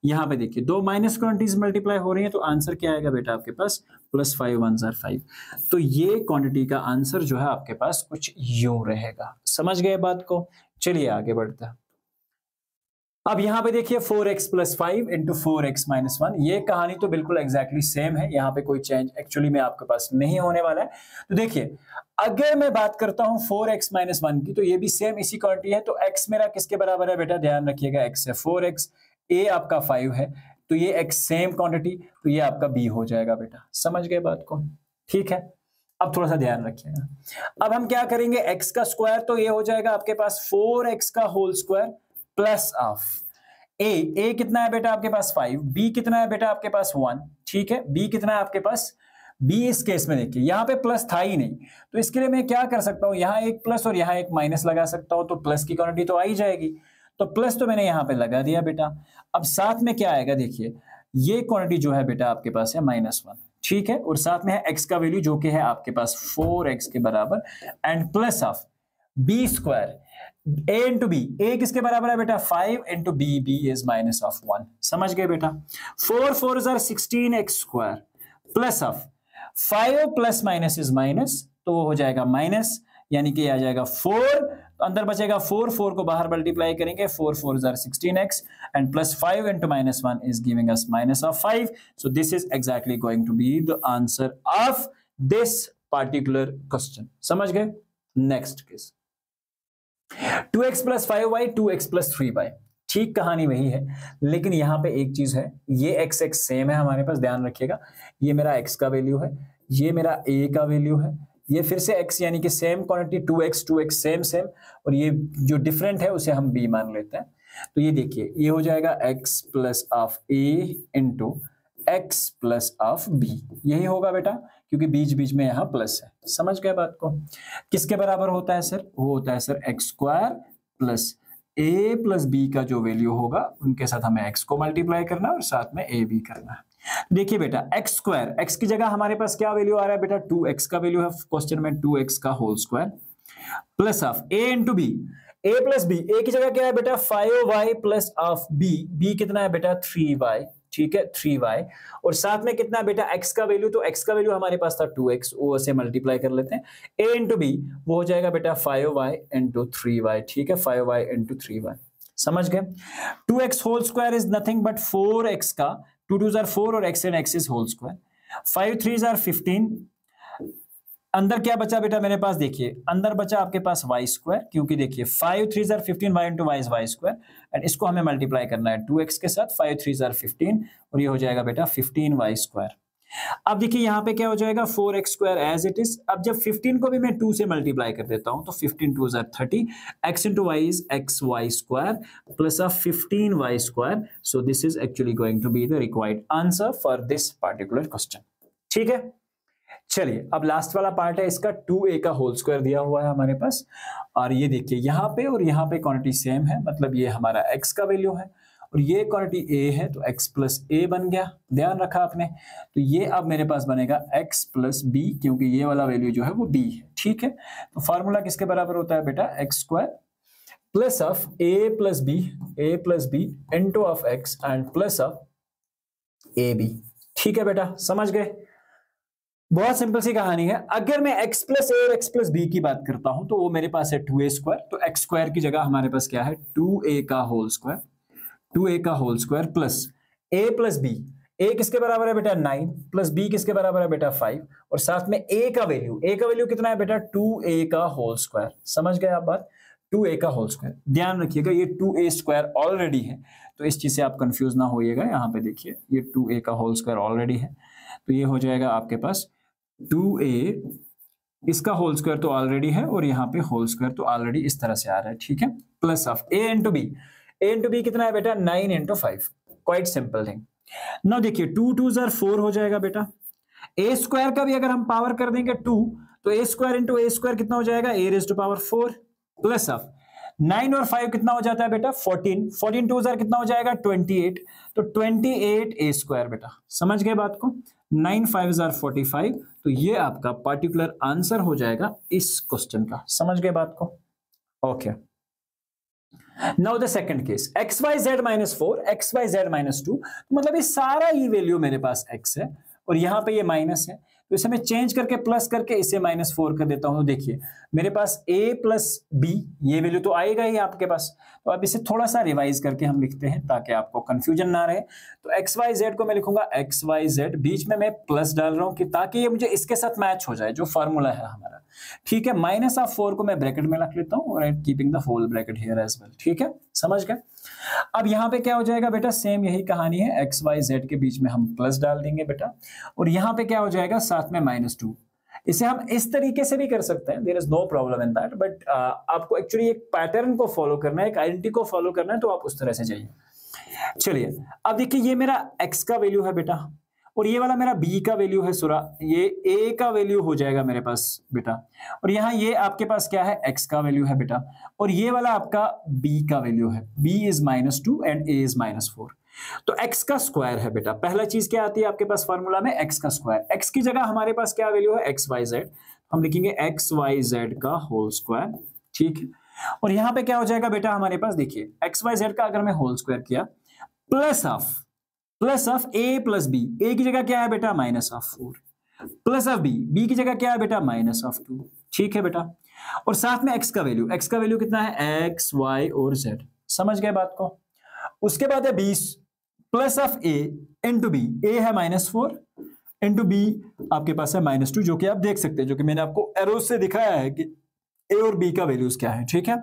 S1: यहाँ पे देखिए दो माइनस क्वांटिटीज मल्टीप्लाई हो रही हैं तो आंसर क्या आएगा बेटा आपके पास +5 1 are 5। तो ये क्वांटिटी का आंसर जो है आपके पास कुछ यूं रहेगा। समझ गए बात को? चलिए आगे बढ़ते हैं। अब यहां पे देखिए 4x plus 5 into 4x minus 1, ये कहानी तो बिल्कुल एग्जैक्टली सेम है, यहां पे कोई चेंज एक्चुअली में आपके पास नहीं होने वाला है। तो देखिए अगर मैं बात करता हूं 4x माइनस 1 की, तो ये भी सेम इसी क्वांटिटी है। तो x मेरा किसके बराबर है बेटा, ध्यान रखिएगा x है 4x, a आपका 5 है, तो ये x सेम क्वांटिटी, तो ये आपका b हो जाएगा बेटा। समझ गए बात को, ठीक है। अब थोड़ा सा ध्यान रखिएगा, अब हम क्या करेंगे, x का स्क्वायर तो ये हो जाएगा आपके पास 4x का whole square plus of a कितना है बेटा आपके पास 5, b कितना है बेटा आपके पास 1, ठीक है। b कितना है आपके पास, b इस केस में देखिए यहाँ पे प्लस था ही नहीं, तो इसके लिए मैं क्या कर सकता हूँ, यहाँ एक प्लस और यहाँ एक माइनस लगा सकता हूँ, तो प्लस की क्वांटिटी तो आ ही जाएगी। तो प्लस तो मैंने यहाँ पे लगा दिया बेटा। अब साथ में क्या आएगा, देखिए ये क्वांटिटी जो है बेटा आपके पास है -1, ठीक है, और साथ में है x का वैल्यू जो कि है आपके पास 4x के बराबर, and plus of b square a into B, a किसके बराबर है बेटा 5 इंटू बी, b इज -1। समझ गए बेटा। 4 4 जार 16x square plus of 5 plus minus is minus, तो वो हो जाएगा माइनस, यानी कि आ जाएगा 4, तो अंदर बचेगा 4, 4 को बाहर मल्टीप्लाई करेंगे, 4 4 जार 16x and plus 5 into -1 is giving us -5। So this is exactly going to be the answer of this particular question. समझ गए। Next case 2x plus 5y 2x plus 3y, ठीक कहानी वही है, लेकिन यहां पे एक चीज है, ये x x सेम है हमारे पास, ध्यान रखिएगा। ये मेरा x का वैल्यू है, ये मेरा a का वैल्यू है, ये फिर से x यानी कि सेम क्वांटिटी 2x सेम, और ये जो डिफरेंट है उसे हम b मान लेते हैं। तो ये देखिए ये हो जाएगा x plus of a into x plus of b, यही होगा बेटा, क्योंकि बीच बीच में यहां प्लस है। समझ गए बात को। किसके बराबर होता है सर, वो होता है sir x square plus a plus b का जो वैल्यू होगा उनके साथ हमें x को मल्टीप्लाई करना है और साथ में a भी करना है। देखिए बेटा x स्क्वायर, x की जगह हमारे पास क्या वैल्यू आ रहा है बेटा, 2x का वैल्यू है क्वेश्चन में, 2x का whole square plus of a into B, a plus B, a की जगह क्या है बेटा 5y plus of b, b कितना है बेटा 3y, ठीक है 3y, और साथ में कितना बेटा x का वैल्यू, तो x का वैल्यू हमारे पास था 2x, वो से मल्टीप्लाई कर लेते हैं, a इंटू बी वो हो जाएगा बेटा 5y इंटू 3y, ठीक है 5y इंटू 3y। समझ गए। 2x whole square is nothing but 4x का 2 2 जार 4 और x and x is whole square, 5 3 जार 15, अंदर क्या बचा बेटा मेरे पास, देखिए अंदर बचा आपके पास y स्क्वायर, क्योंकि देखिए 5 3 जार 15 y into y is y square, and इसको हमें मल्टीप्लाई करना है 2x के साथ, 5 3 जार 15 और ये हो जाएगा बेटा 15y स्क्वायर। अब देखिए यहाँ पे क्या हो जाएगा 4x square as it is. अब जब 15 को भी मैं 2 से मल्टीप्लाई कर देता हूं तो 15 2 जार 30, x into y is xy square plus of 15y square. So this is actually going to be the required answer for this particular question. ठीक है, चलिए अब लास्ट वाला पार्ट है इसका, 2a का होल स्क्वायर दिया हुआ है हमारे पास, और ये देखिए यहाँ पे और यहाँ पे क्वांटिटी सेम है, मतलब ये हमारा x का वैल्यू है और ये क्वांटिटी a है, तो x प्लस a बन गया, ध्यान रखा आपने। तो ये अब मेरे पास बनेगा x प्लस b, क्योंकि ये वाला वैल्यू जो है वो b है, ठीक है। तो फॉर्मूला किसके बराबर होता है बेटा, x square plus of a plus b into of x and plus of ab, ठीक है बेटा, समझ गए। बहुत सिंपल सी कहानी है। अगर मैं x प्लस ए और x प्लस बी की बात करता हूं तो वो मेरे पास है 2a स्क्वायर, तो x स्क्वायर की जगह हमारे पास क्या है 2a का होल स्क्वायर, 2a का whole square plus a plus b, a किसके बराबर है बेटा 9 प्लस b किसके बराबर है बेटा 5, और साथ में a का वैल्यू कितना है बेटा 2a का होल स्क्वायर। समझ गए आप बात, 2a का होल स्क्वायर। ध्यान रखिएगा ये 2a स्क्वायर ऑलरेडी है, तो इस चीज से आप कंफ्यूज ना होइएगा। यहाँ पे देखिए ये 2a का होल स्क्वायर ऑलरेडी है, तो ये हो जाएगा आपके पास 2a, इसका होल स्क्वायर तो ऑलरेडी है और यहाँ पे होल स्क्वायर तो ऑलरेडी इस तरह से आ रहा है, ठीक है, plus of a into B कितना है बेटा 9 into 5, quite simple thing. Now देखिए 2 2 जार 4 हो जाएगा बेटा, a स्क्वायर का भी अगर हम पावर कर देंगे 2, तो a square into a square कितना हो जाएगा a raise to power 4 plus of 9 और 5 कितना हो जाता है बेटा 14, 14 2 जार कितना हो जाएगा 28, तो 28 a स्क्वायर बेटा। समझ गए बात को, 9 5 जार 45, तो ये आपका पार्टिकुलर आंसर हो जाएगा इस क्वेश्चन का। समझ गए बात को, okay. Now the second case xyz -4 xyz -2, मतलब ये सारा ही वैल्यू मेरे पास x है और यहाँ पे ये माइनस है, तो इसे मैं चेंज करके प्लस करके इसे -4 कर देता हूं। तो देखिए मेरे पास a प्लस बी, ये वैल्यू तो आएगा ही आपके पास। तो अब इसे थोड़ा सा रिवाइज करके हम लिखते हैं ताकि आपको कंफ्यूजन ना रहे। तो एक्स वाई जेड को मैं लिखूंगा एक्स वाई जेड, बीच में मैं प्लस डाल रहा हूं कि ताकि ये मुझे इसके साथ मैच हो जाए जो फॉर्मूला है हमारा। ठीक है, -4 को मैं ब्रैकेट में रख लेता हूं और keeping the whole bracket here as well. ठीक है, समझ गए। अब यहाँ पे क्या हो जाएगा बेटा, सेम यही कहानी है, एक्स वाई जेड के बीच में हम प्लस डाल देंगे बेटा, और यहाँ पे क्या हो जाएगा साथ में -2। इसे हम इस तरीके से भी कर सकते हैं, there is no problem in that, but आपको एक्चुअली एक पैटर्न को फॉलो करना है, एक आइडेंटिटी को फॉलो करना है, तो आप उस तरह से जाइए। चलिए अब देखिए ये मेरा x का वैल्यू है बेटा, और ये वाला मेरा b का वैल्यू है सुरा, ये a का वैल्यू हो जाएगा मेरे पास बेटा, और यहाँ ये आपके पास क्या है, x का वैल्यू है बेटा, और ये वाला आपका b का वैल्यू है, b is -2 and a is -4। तो x का स्क्वायर है बेटा, पहला चीज क्या आती है आपके पास फॉर्मूला में, x का स्क्वायर। x की जगह हमारे पास क्या वैल्यू है, एक्स वाई जेड, हम लिखेंगे एक्स वाई जेड का होल स्क्वायर। ठीक है, और यहाँ पे क्या हो जाएगा बेटा हमारे पास, देखिए एक्स वाई जेड का अगर मैं होल स्क्वायर किया plus of a plus B, a की जगह क्या है बेटा -4, प्लस ऑफ b की जगह क्या है बेटा -2। ठीक है बेटा, और साथ में x का वैल्यू कितना है, x y और z, समझ गए बात को। उसके बाद है 20 plus of a into B, a है -4 इंटू बी आपके पास है -2, जो कि आप देख सकते हैं, जो कि मैंने आपको एरो से दिखाया है कि a और b का वैल्यूज क्या है। ठीक है,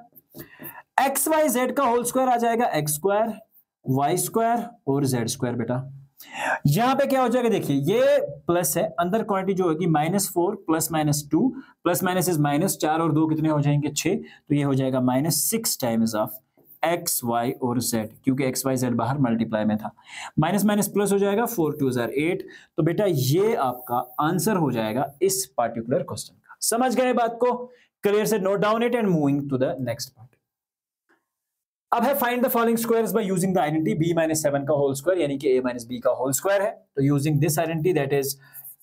S1: एक्स वाई जेड का होल स्क्वायर आ जाएगा एक्स स्क्वायर वाई स्क्वायर और जेड स्क्वायर बेटा। यहां पे क्या हो जाएगा, देखिए ये प्लस है, अंदर क्वांटिटी जो होगी -4 प्लस -2 प्लस माइनस इज -4 और 2 कितने हो जाएंगे 6, तो ये हो जाएगा -6 टाइम्स ऑफ एक्स वाई और जेड, क्योंकि एक्स वाई जेड बाहर मल्टीप्लाई में था, माइनस माइनस प्लस हो जाएगा 4 2 8। तो बेटा ये आपका आंसर हो जाएगा इस पार्टिकुलर क्वेश्चन का। समझ गए बात को, क्लियर से note down it and moving to the next part. अब है find the following squares by using the identity b - 7 का होल स्क्वायर, यानी कि a - b का होल स्क्वायर है। तो using this identity that is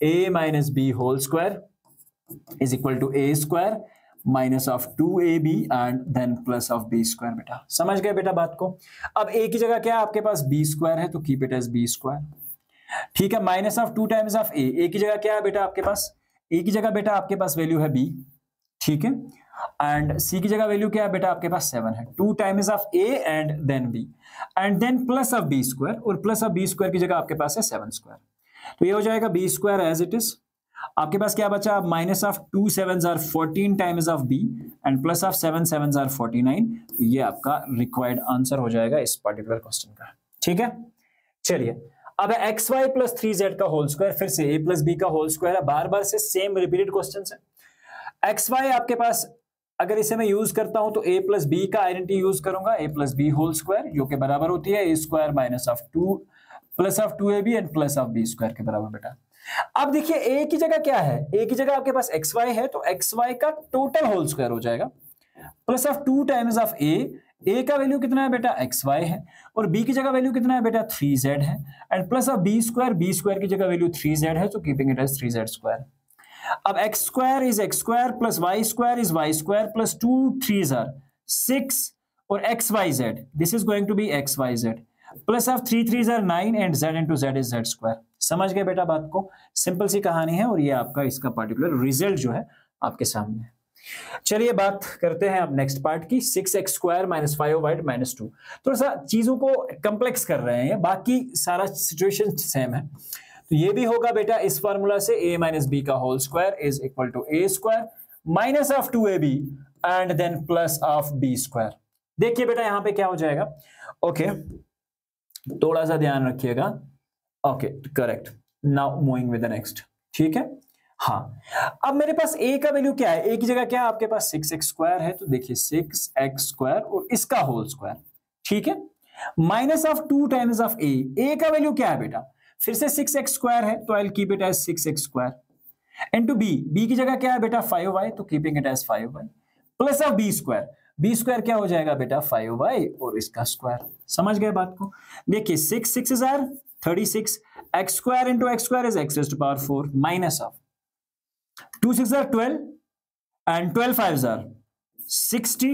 S1: a - b whole square is equal to a square minus of 2ab and then plus of b square. बेटा समझ गए बेटा बात को। अब a की जगह क्या है आपके पास, b स्क्वायर है, तो keep it as b square. ठीक है, minus of 2 times of a की जगह क्या है बेटा आपके पास, a की जगह बेटा आपके पास वैल्यू है b। ठीक है, एंड c की जगह वैल्यू क्या है बेटा आपके पास 7 है, 2 times of a and then b and then plus of b square, और प्लस ऑफ b स्क्वायर की जगह आपके पास है 7 स्क्वायर। तो ये हो जाएगा b square as it is. आपके पास क्या बचा, minus of 2 7s are 14 times of b and plus of 7 7s are 49। तो ये आपका रिक्वायर्ड आंसर हो जाएगा इस पर्टिकुलर क्वेश्चन का। ठीक है, चलिए अब है एक्स वाई प्लस 3z का होल स्क्वायर, फिर से a प्लस बी का होल स्क्वायर है, बार बार से सेम रिपीटेड क्वेश्चन है। एक्स वाई आपके पास अगर इसे मैं यूज करता हूं तो a प्लस बी का आइडेंटिटी यूज करूंगा, a plus B whole square, जो कि बराबर होती है a square minus of 2 plus of 2ab and plus of b square के बराबर बेटा। अब देखिए a की जगह क्या है, a की जगह आपके पास एक्स वाई है, तो एक्स वाई का टोटल होल स्क्वायर हो जाएगा plus of 2 times of a का वैल्यू कितना है बेटा एक्स वाई है, और b की जगह वैल्यू कितना है बेटा 3z है, and plus of b square की जगह वैल्यू 3z है, तो keeping it as 3z square. अब x square is x square plus y square is Y square plus 2 3s are 6 और x y z, this is going to be x y z plus of 3 3s are 9 and z into z is z square. समझ गए बेटा बात को, simple सी कहानी है, और ये आपका इसका पर्टिकुलर रिजल्ट जो है आपके सामने है। चलिए बात करते हैं अब नेक्स्ट पार्ट की, 6x square minus 5y minus 2। थोड़ा सा चीजों को कॉम्प्लेक्स कर रहे हैं, बाकी सारा सिचुएशन सेम है। तो ये भी होगा बेटा इस फॉर्मूला से a माइनस बी का whole square is equal to a square minus of 2ab and then plus of b square. देखिए बेटा यहां पे क्या हो जाएगा, ओके थोड़ा सा ध्यान रखिएगा, okay correct. Now moving with the next. ठीक है, हाँ अब मेरे पास a का वैल्यू क्या है, a की जगह क्या है आपके पास 6x स्क्वायर है, तो देखिए 6x स्क्वायर और इसका होल स्क्वायर। ठीक है, minus of 2 times of a का वैल्यू क्या है बेटा, फिर से 6x स्क्वायर है, तो I will keep it as 6x square into b की जगह क्या है बेटा 5y, तो keeping it as 5y plus of b square क्या हो जाएगा बेटा 5y और इसका स्क्वायर। समझ गए बात को। देखिए 6 6s are 36, x square into x square is x raised to power 4 minus of 2 6s are 12 and 12 5s are 60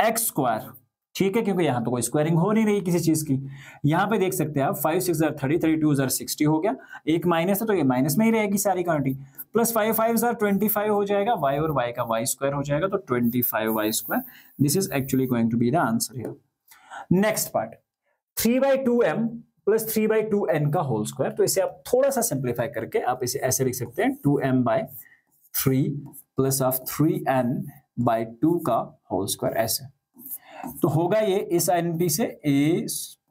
S1: x square ठीक है, क्योंकि यहां तो कोई स्क्वायरिंग हो नहीं रही किसी चीज की। यहां पे देख सकते हैं आप 5 6 30, 32 60 हो गया, एक माइनस है तो ये माइनस में ही रहेगी सारी क्वांटिटी, प्लस 5 5 25 हो जाएगा, y और y का y स्क्वायर हो जाएगा, तो 25y square. This is actually going to be the answer here. Next part, 3/2m plus 3/2n का होल स्क्वायर। तो इसे आप थोड़ा सा सिंप्लीफाई करके आप इसे ऐसे लिख सकते हैं, 2m/3 प्लस ऑफ 3n/2 का होल स्क्वायर, ऐसे। तो होगा ये इस आइडेंटिटी से a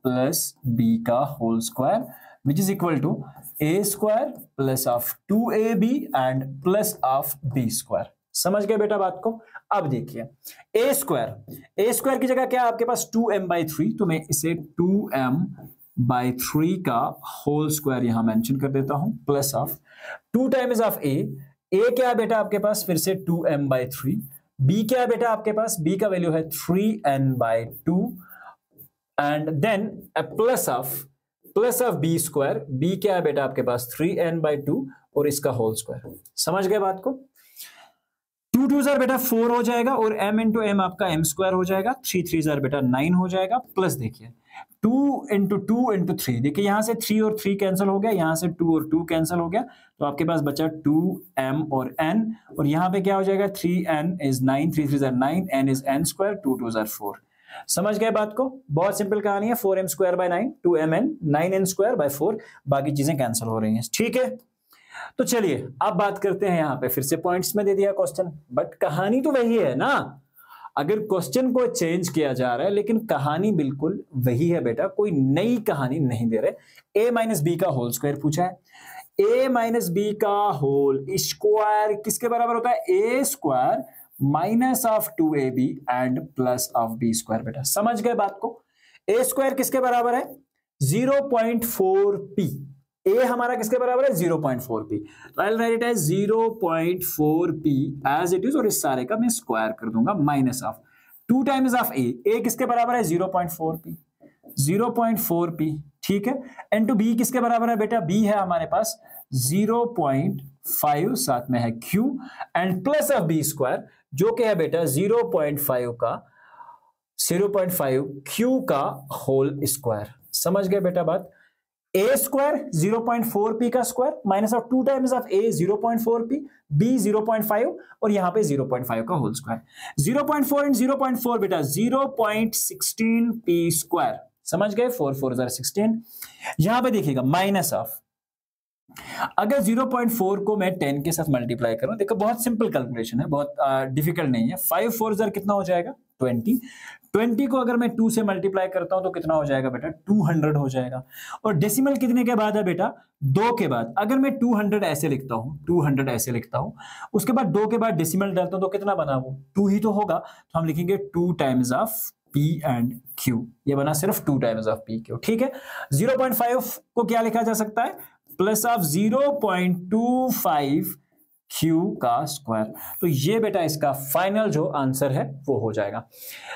S1: प्लस b का whole square which is equal to a square plus of 2ab and plus of b square. समझ गए बेटा बात को? अब देखिए a स्क्वायर की जगह क्या आपके पास 2m/3, तो मैं इसे 2m/3 का होल स्क्वायर यहां मेंशन कर देता हूं, plus of 2 times of a क्या है बेटा आपके पास फिर से 2m/3, b क्या है बेटा आपके पास, b का वैल्यू है 3n/2 and then plus of b square, b क्या है बेटा आपके पास 3n/2 और इसका होल स्क्वायर। समझ गए बात को? 2 2 जार बेटा 4 हो जाएगा और m इंटू m आपका m स्क्वायर हो जाएगा, 3 3 जार बेटा 9 हो जाएगा, प्लस देखिए 2 इंटू 2 इंटू 3, देखिए यहां से 3 और 3 कैंसिल हो गया, यहां से 2 और 2 कैंसिल हो गया, तो आपके पास बचा 2m और n, और यहां पे क्या हो जाएगा 3n is 9, 3 3 jar 9, n is n square, 2 2 जार 4। समझ गए बात को? बहुत सिंपल कहानी है, 4m square by 9, 2mn, 9n square by 4, बाकी चीजें कैंसिल हो रही हैं, ठीक है। तो चलिए अब बात करते हैं, यहां पे फिर से पॉइंट्स में दे दिया क्वेश्चन, बट कहानी तो वही है ना। अगर क्वेश्चन को चेंज किया जा रहा है लेकिन कहानी बिल्कुल वही है बेटा, कोई नई कहानी नहीं दे रहे। a माइनस बी का होल स्क्वायर पूछा है, a माइनस बी का होल स्क्वायर किसके बराबर होता है, a square minus of 2ab and plus of b square. बेटा समझ गए बात को? a स्क्वायर किसके बराबर है 0.4p, a हमारा किसके बराबर है 0.4p, तो I write it as 0.4p as it is, और इस सारे का मैं स्क्वायर कर दूंगा, minus of 2 times of a किसके बराबर है 0.4p, 0.4p, ठीक है, इनटू b किसके बराबर है बेटा, b है हमारे पास 0.5, साथ में है q and plus of b square जो कि है बेटा 0.5 q का होल स्क्वायर। समझ गए बेटा बात? a स्क्वायर 0.4p का square minus of 2 times of a 0.4p, b 0.5 और यहां पे 0.5 का होल स्क्वायर, 0.4 एंड 0.4 बेटा 0.16p स्क्वायर। समझ गए? 4 4 16। यहां पे देखिएगा माइनस ऑफ, अगर 0.4 को मैं 10 के साथ मल्टीप्लाई करूं, देखो बहुत सिंपल कैलकुलेशन है, बहुत डिफिकल्ट नहीं है, 5 4 जार कितना हो जाएगा 20, 20 को अगर मैं 2 से मल्टीप्लाई करता हूं तो कितना हो जाएगा बेटा 200 हो जाएगा, और डेसिमल कितने के बाद है बेटा 2 के बाद। अगर मैं 200 ऐसे लिखता हूं, 200 ऐसे लिखता हूं, उसके बाद 2 के बाद डेसिमल डालता हूं तो कितना बना, वो 2 ही तो होगा, तो हम लिखेंगे 2 times of p and q, ये बना सिर्फ 2 टाइम्स ऑफ p q, ठीक है। 0.5 को क्या लिखा जा सकता है, प्लस ऑफ 0.25 q का स्क्वायर, तो ये बेटा इसका फाइनल जो आंसर है वो हो जाएगा।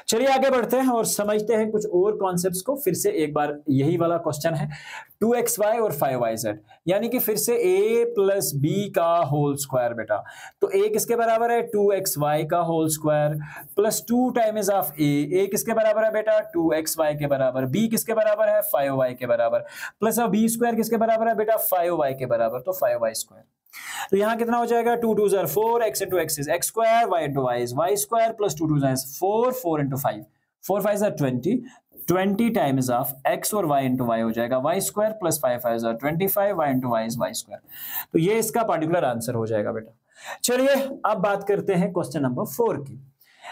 S1: चलिए आगे बढ़ते हैं और समझते हैं कुछ और कॉन्सेप्ट्स को। फिर से एक बार यही वाला क्वेश्चन है, 2xy और 5yz, यानी कि फिर से a प्लस b का होल स्क्वायर बेटा, तो a किसके बराबर है 2xy का whole square plus 2 times of a किसके बराबर है बेटा 2xy के बराबर, b किसके बराबर है 5y के बराबर, प्लस ऑफ b स्क्वायर किसके बराबर है बेटा 5y के बराबर, तो 5y स्क्वायर। तो यहां कितना हो जाएगा 2 2 जार 4, x into x is x square, y into y is y square, plus 2 2 जार 4, 4 into 5, 4 5 jar 20, 20 times of x और y into y हो जाएगा y square, plus 5 5 jar 25, y into y is y square. तो ये इसका particular answer हो जाएगा बेटा। चलिए अब बात करते हैं क्वेश्चन नंबर 4 की।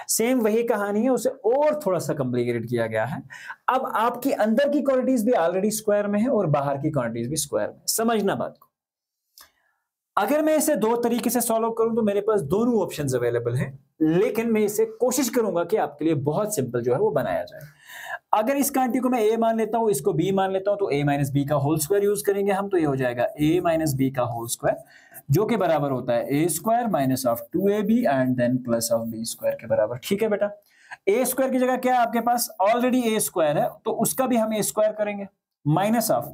S1: सेम वही कहानी है, उसे और थोड़ा सा कॉम्प्लिकेटेड किया गया है। अब आपकी अंदर की क्वांटिटीज भी ऑलरेडी स्क्वायर में है और बाहर की क्वांटिटीज भी स्क्वायर में। समझना बात को, अगर मैं इसे दो तरीके से सॉल्व करूं तो मेरे पास दोनों ऑप्शंस अवेलेबल हैं, लेकिन मैं इसे कोशिश करूंगा कि आपके लिए बहुत सिंपल जो है वो बनाया जाए। अगर इस क्वांटिटी को मैं a मान लेता हूं, इसको b मान लेता हूं, तो a माइनस बी का होल स्क्वायर यूज करेंगे हम, तो ये हो जाएगा a माइनस बी का होल स्क्वायर जो कि बराबर होता है a square minus of 2ab and then plus of b square के बराबर। ठीक है बेटा, a स्क्वायर की जगह क्या है आपके पास, ऑलरेडी a स्क्वायर है तो उसका भी हम a स्क्वायर करेंगे, माइनस ऑफ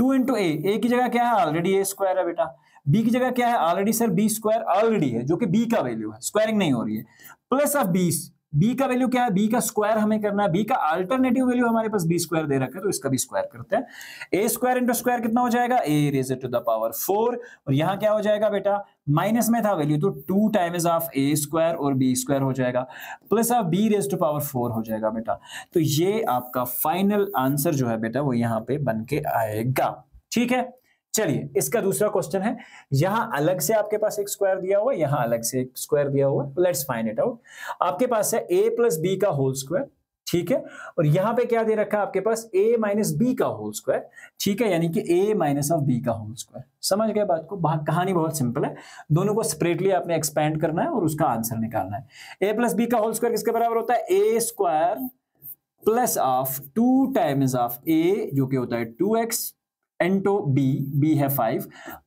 S1: 2 इंटू a की जगह क्या है ऑलरेडी a स्क्वायर है बेटा, b की जगह क्या है already sir b square already है जो कि b का वैल्यू है, स्क्वायरिंग नहीं हो रही है, प्लस ऑफ b बी का वैल्यू क्या है, बी का स्क्वायर हमें करना है, बी का अल्टरनेटिव वैल्यू हमारे पास बी स्क्वायर दे रखा है, तो इसका भी स्क्वायर करते हैं। ए स्क्वायर इंटू स्क्वायर कितना हो जाएगा, ए रेज़ टू द पावर 4, और यहां क्या हो जाएगा बेटा, माइनस में था वैल्यू तो 2 टाइम्स ऑफ ए स्क्वायर और बी स्क्वायर हो जाएगा, plus of B raise to power 4 हो जाएगा बेटा। तो ये आपका फाइनल आंसर जो है बेटा वो यहां पे बन के आएगा। ठीक है, चलिए इसका दूसरा क्वेश्चन है, यहां अलग से आपके पास एक स्क्वायर दिया हुआ है, यहां अलग से एक स्क्वायर दिया हुआ है, लेट्स फाइंड इट आउट। आपके पास है a प्लस बी का होल स्क्वायर, ठीक है, और यहां पे क्या दे रखा है आपके पास a माइनस बी का होल स्क्वायर, ठीक है, यानी कि a माइनस ऑफ बी का होल स्क्वायर। समझ गए बात को, कहानी बहुत सिंपल है, दोनों को सेपरेटली आपने एक्सपेंड करना है और उसका आंसर निकालना है। a प्लस बी का होल स्क्वायर किसके बराबर होता है, a square plus of 2 times of a जो कि होता है 2x इंटू बी है 5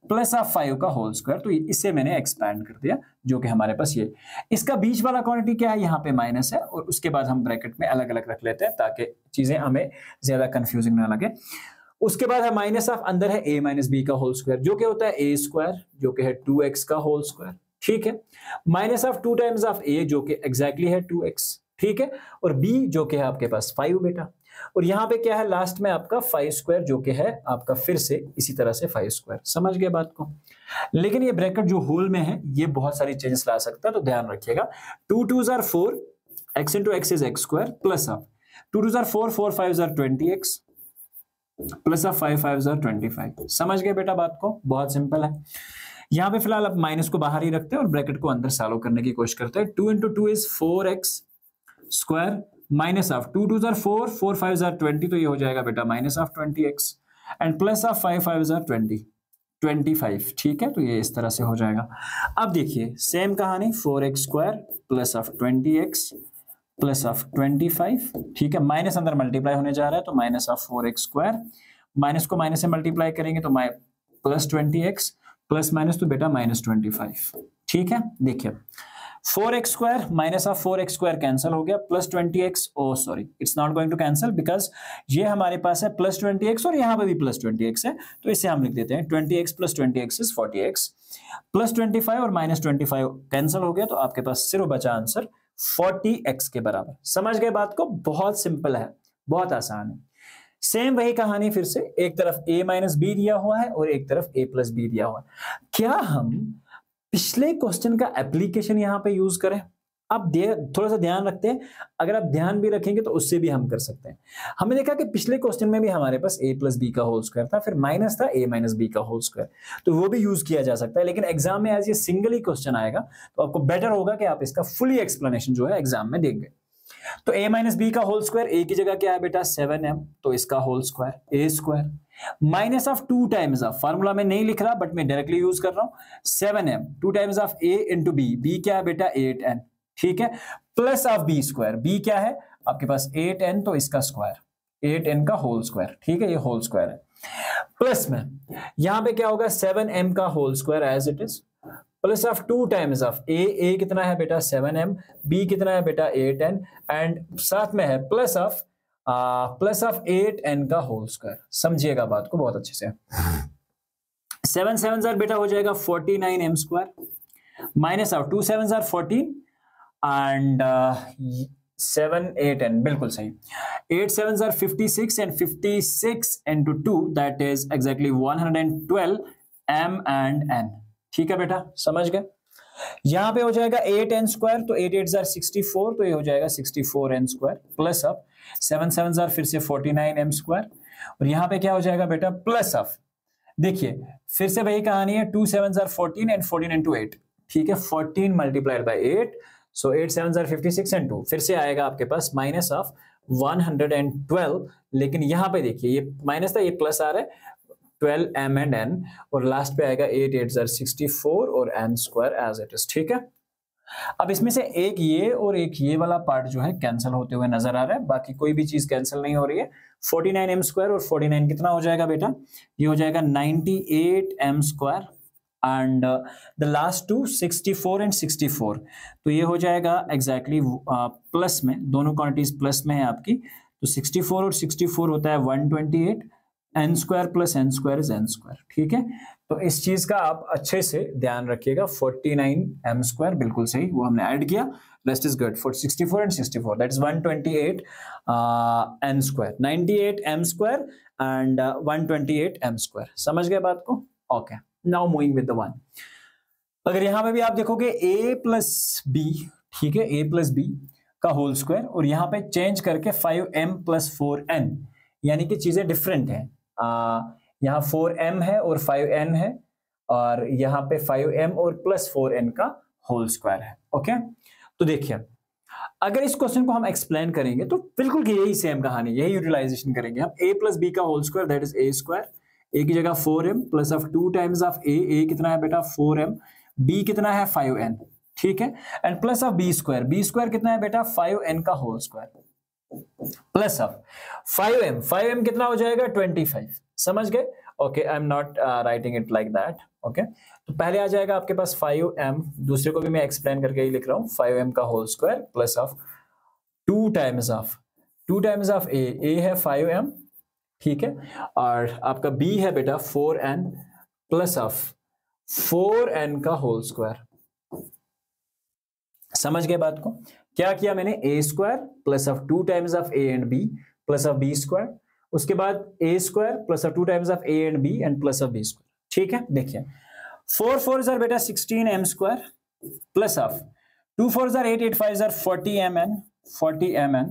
S1: प्लस ऑफ 5 का होल स्क्वायर, तो इसे मैंने एक्सपैंड कर दिया जो कि हमारे पास ये, इसका बीच वाला क्वांटिटी क्या है, यहाँ पे माइनस है, और उसके बाद हम ब्रैकेट में अलग अलग रख लेते हैं ताकि चीजें हमें ज्यादा कंफ्यूजिंग ना लगे। उसके बाद है माइनस ऑफ, अंदर है a माइनस बी का होल स्क्वायर जो कि होता है a स्क्वायर जो कि है 2x का होल स्क्वायर, ठीक है, minus of 2 times of a जो कि एग्जैक्टली है 2x, ठीक है, और b जो कि है आपके पास 5 बेटा, और यहां पे क्या है लास्ट में आपका 5 स्क्वायर जो कि है आपका फिर से इसी तरह से 5 स्क्वायर। समझ गए बात को, लेकिन ये ब्रैकेट जो होल में है ये बहुत सारी चेंजेस ला सकता है, तो ध्यान रखिएगा। 2 2s are 4, x into x is x square plus of 2 2s are 4, 4 5s are 20x plus of 5 5s are 25। समझ गए बेटा बात को, बहुत सिंपल है। यहां पे फिलहाल आप माइनस को बाहर ही रखते हैं और ब्रैकेट को अंदर सॉल्व करने की कोशिश करते हैं। 2 into 2 is 4x square minus of 2 2s are 4, 4 5s are 20, तो ये हो जाएगा बेटा minus of 20x and plus of 5 5s are 25, ठीक है, तो ये इस तरह से हो जाएगा। अब देखिए सेम कहानी, 4x square plus of 20x plus of 25, ठीक है, माइनस अंदर मल्टीप्लाई होने जा रहा है तो minus of 4x square, minus को माइनस से मल्टीप्लाई करेंगे तो प्लस 20x प्लस माइनस तो बेटा माइनस 25, ठीक है। देखिए 4x square minus of 4x square cancel हो गया, plus 20x, oh sorry it's not going to cancel because ये हमारे पास है प्लस 20x और यहाँ पे भी प्लस 20x है, तो इसे हम लिख देते हैं 20x plus 20x is 40x, plus 25 और माइनस 25 कैंसिल हो गया, तो आपके पास सिर्फ बचा आंसर 40x के बराबर। समझ गए बात को, बहुत सिंपल है, बहुत आसान है। सेम वही कहानी फिर से, एक तरफ a माइनस बी दिया हुआ है और एक तरफ a प्लस बी दिया हुआ है। क्या हम पिछले क्वेश्चन का एप्लीकेशन यहां पे यूज करें? अब थोड़ा सा ध्यान रखते हैं, अगर आप ध्यान भी रखेंगे तो उससे भी हम कर सकते हैं। हमने देखा कि पिछले क्वेश्चन में भी हमारे पास a प्लस बी का होल स्क्वायर था, फिर माइनस था a माइनस बी का होल स्क्वायर, तो वो भी यूज किया जा सकता है, लेकिन एग्जाम में एज ये सिंगल ही क्वेश्चन आएगा तो आपको बेटर होगा कि आप इसका फुली एक्सप्लेनेशन जो है एग्जाम में देंगे। तो a माइनस बी का होल स्क्वायर, a की जगह क्या है बेटा 7m, तो इसका whole square a square minus of 2 times of, formula में नहीं लिख रहा बट मैं डायरेक्टली यूज कर रहा हूं, 7m 2 times of a into b क्या है बेटा 8n, ठीक है, plus of b square, b क्या है आपके पास 8n, तो इसका स्क्वायर 8n का होल स्क्वायर, ठीक है, ये होल स्क्वायर है, प्लस में यहां पे क्या होगा 7m का whole square as it is, plus of 2 times of a कितना है बेटा 7m, b कितना है बेटा 8n एंड साथ में है प्लस ऑफ 8n का होल स्क्वायर। समझिएगा बात को बहुत अच्छे से, 7 7 बेटा हो जाएगा 49m square minus of 2 7 14 and 7 8n, बिल्कुल सही, 8 7 56 and 56 into 2 that is exactly 112 m and n, ठीक है बेटा, समझ गए। यहां पे हो जाएगा 8n स्क्वायर, तो 8 8 64, तो ये हो जाएगा 64n स्क्वायर प्लस ऑफ 7 7 फिर से 49m स्क्वायर, और यहां पे क्या हो जाएगा बेटा प्लस ऑफ, देखिए फिर से वही कहानी है, 2 7 14 एंड 14 into 8, ठीक है, 14 मल्टीप्लाइड बाय 8, सो 8 7 56 and 2, फिर से आएगा आपके पास माइनस ऑफ 112, लेकिन यहां पे देखिए ये माइनस था, ये प्लस आ रहा है 12m and n, और लास्ट पे आएगा 8 8 64 और n square as it is, ठीक है। अब इसमें से एक ये और एक ये वाला पार्ट जो है कैंसिल होते हुए नजर आ रहा है, बाकी कोई भी चीज कैंसिल नहीं हो रही है। 49m स्क्वायर और 49 कितना हो जाएगा बेटा, ये हो जाएगा 98m square and the last two 64 and 64, तो ये हो जाएगा एग्जैक्टली प्लस में, दोनों क्वांटिटीज प्लस में है आपकी, तो 64 और 64 होता है 128 N square plus N square is N square, ठीक है। तो इस चीज का आप अच्छे से ध्यान रखिएगा। 49 एम स्क्वायर बिल्कुल सही, वो हमने ऐड किया, rest is good. 64 and 64 that is 128 N square, 98 M square and 128 M square. समझ गए बात को? Okay, now moving with the one. अगर यहां पे भी आप देखोगे a प्लस बी, ठीक है, a प्लस बी का होल स्क्वायर, और यहां पे चेंज करके 5m प्लस 4n, यानी कि चीजें डिफरेंट हैं। यहाँ 4m है और 5n है, और यहाँ पे 5m और प्लस 4n का होल स्क्वायर है। ओके, तो देखिए अगर इस क्वेश्चन को हम एक्सप्लेन करेंगे तो बिल्कुल यही सेम कहानी, यही यूटिलाइजेशन करेंगे हम। a प्लस बी का whole square that is a square, a की जगह 4m plus of 2 times of a कितना है बेटा 4m, b कितना है 5n, ठीक है, and plus of b square कितना है बेटा 5n का whole square, plus of 5m कितना हो जाएगा 25। समझ गए? Okay, I am not writing it like that. Okay, तो पहले आ जाएगा आपके पास 5m, दूसरे को भी मैं एक्सप्लेन करके ही लिख रहा हूं, 5m का whole square plus of 2 times of a है 5m, ठीक है, और आपका b है बेटा 4n प्लस ऑफ 4n का होल स्क्वायर। समझ गए बात को? क्या किया मैंने, a square plus of 2 times of a and b plus of b square, उसके बाद a square plus of 2 times of a and b and plus of b square, ठीक है। देखिए 4 4 आर बेटा 16m square plus of 2 4 are 8 8 5 are 40mn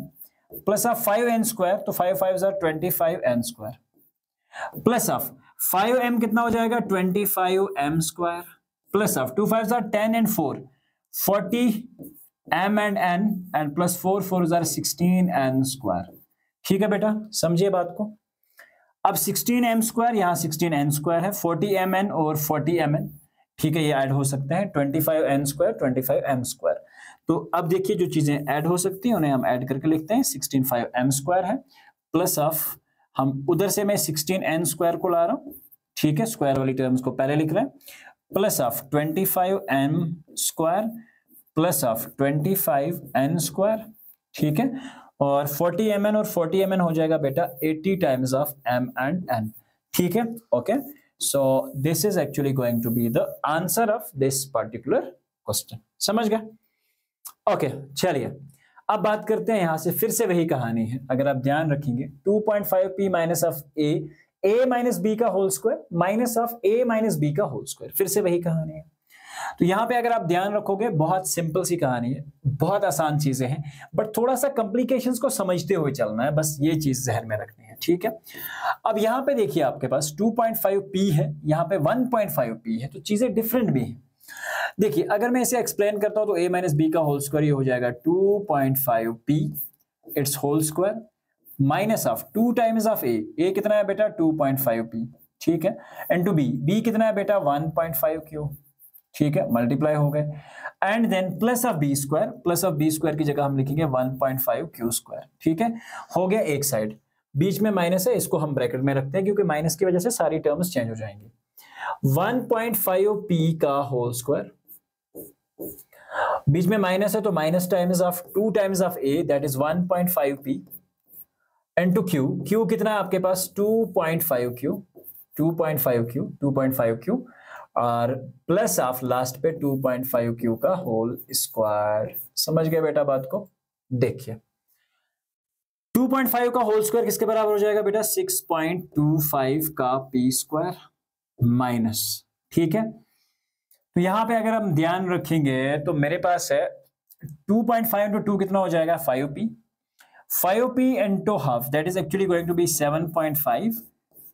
S1: plus of 5n square, तो 5 5 are 25n square plus of 5m कितना हो जाएगा 25m square plus of 2 5 are 10 and 4 40m and n and plus 4 4 are 16n square, ठीक है बेटा, समझिए बात को। अब 16m स्क्वायर, यहाँ 16n स्क्वायर है, 40mn और 40mn, ठीक है, ये ऐड हो सकते हैं, 25n स्क्वायर 25m स्क्वायर। तो अब देखिए जो चीजें ऐड हो सकती हैं उन्हें हम ऐड करके लिखते हैं। 16 स्क्वायर है प्लस ऑफ, हम उधर से मैं 16n स्क्वायर को ला रहा हूं, ठीक है, स्क्वायर वाली टर्म्स को पहले लिख रहे हैं, plus of 25m square plus of 25n square, ठीक है, और 40mn और 40mn हो जाएगा बेटा 80 times of m and n, ठीक है। Okay, so this is actually going to be the answer of this particular question. समझ गए? ओके, चलिए अब बात करते हैं, यहां से फिर से वही कहानी है। अगर आप ध्यान रखेंगे 2.5p minus of a minus b का whole square minus of a minus b का होल स्क्वायर, फिर से वही कहानी है। तो यहां पे अगर आप ध्यान रखोगे बहुत सिंपल सी कहानी है, बहुत आसान चीजें हैं, बट थोड़ा सा कॉम्प्लिकेशंस को समझते हुए चलना है, बस ये चीज जहन में रखनी है, ठीक है। अब यहां पे देखिए आपके पास 2.5p है, यहां पे 1.5p है, तो चीजें डिफरेंट भी हैं। देखिए अगर मैं इसे एक्सप्लेन करता हूं तो a माइनस बी का होल स्क्वायर ये हो जाएगा 2.5p its whole square minus of 2 times of a कितना है बेटा 2.5p, ठीक है, एंड टू b कितना है बेटा 1.5q, ठीक है, मल्टीप्लाई हो गए, and then plus of b square की जगह हम लिखेंगे 1.5q स्क्वायर, ठीक है, हो गया एक साइड, बीच में माइनस है, इसको हम ब्रैकेट में रखते हैं क्योंकि माइनस की वजह से सारी टर्म्स चेंज हो जाएंगी। 1.5p का होल स्क्वायर, बीच में माइनस है तो minus times of 2 times of a that is 1.5p and two q कितना है आपके पास 2.5q और प्लस ऑफ लास्ट पे 2.5q का होल स्क्वायर। समझ गए बेटा बात को? देखिए 2.5 का होल स्क्वायर किसके बराबर हो जाएगा बेटा 6.25 का p स्क्वायर माइनस, ठीक है। तो यहां पे अगर हम ध्यान रखेंगे तो मेरे पास है 2.5 इंटू 2 कितना हो जाएगा 5p into half that is actually going to be 7.5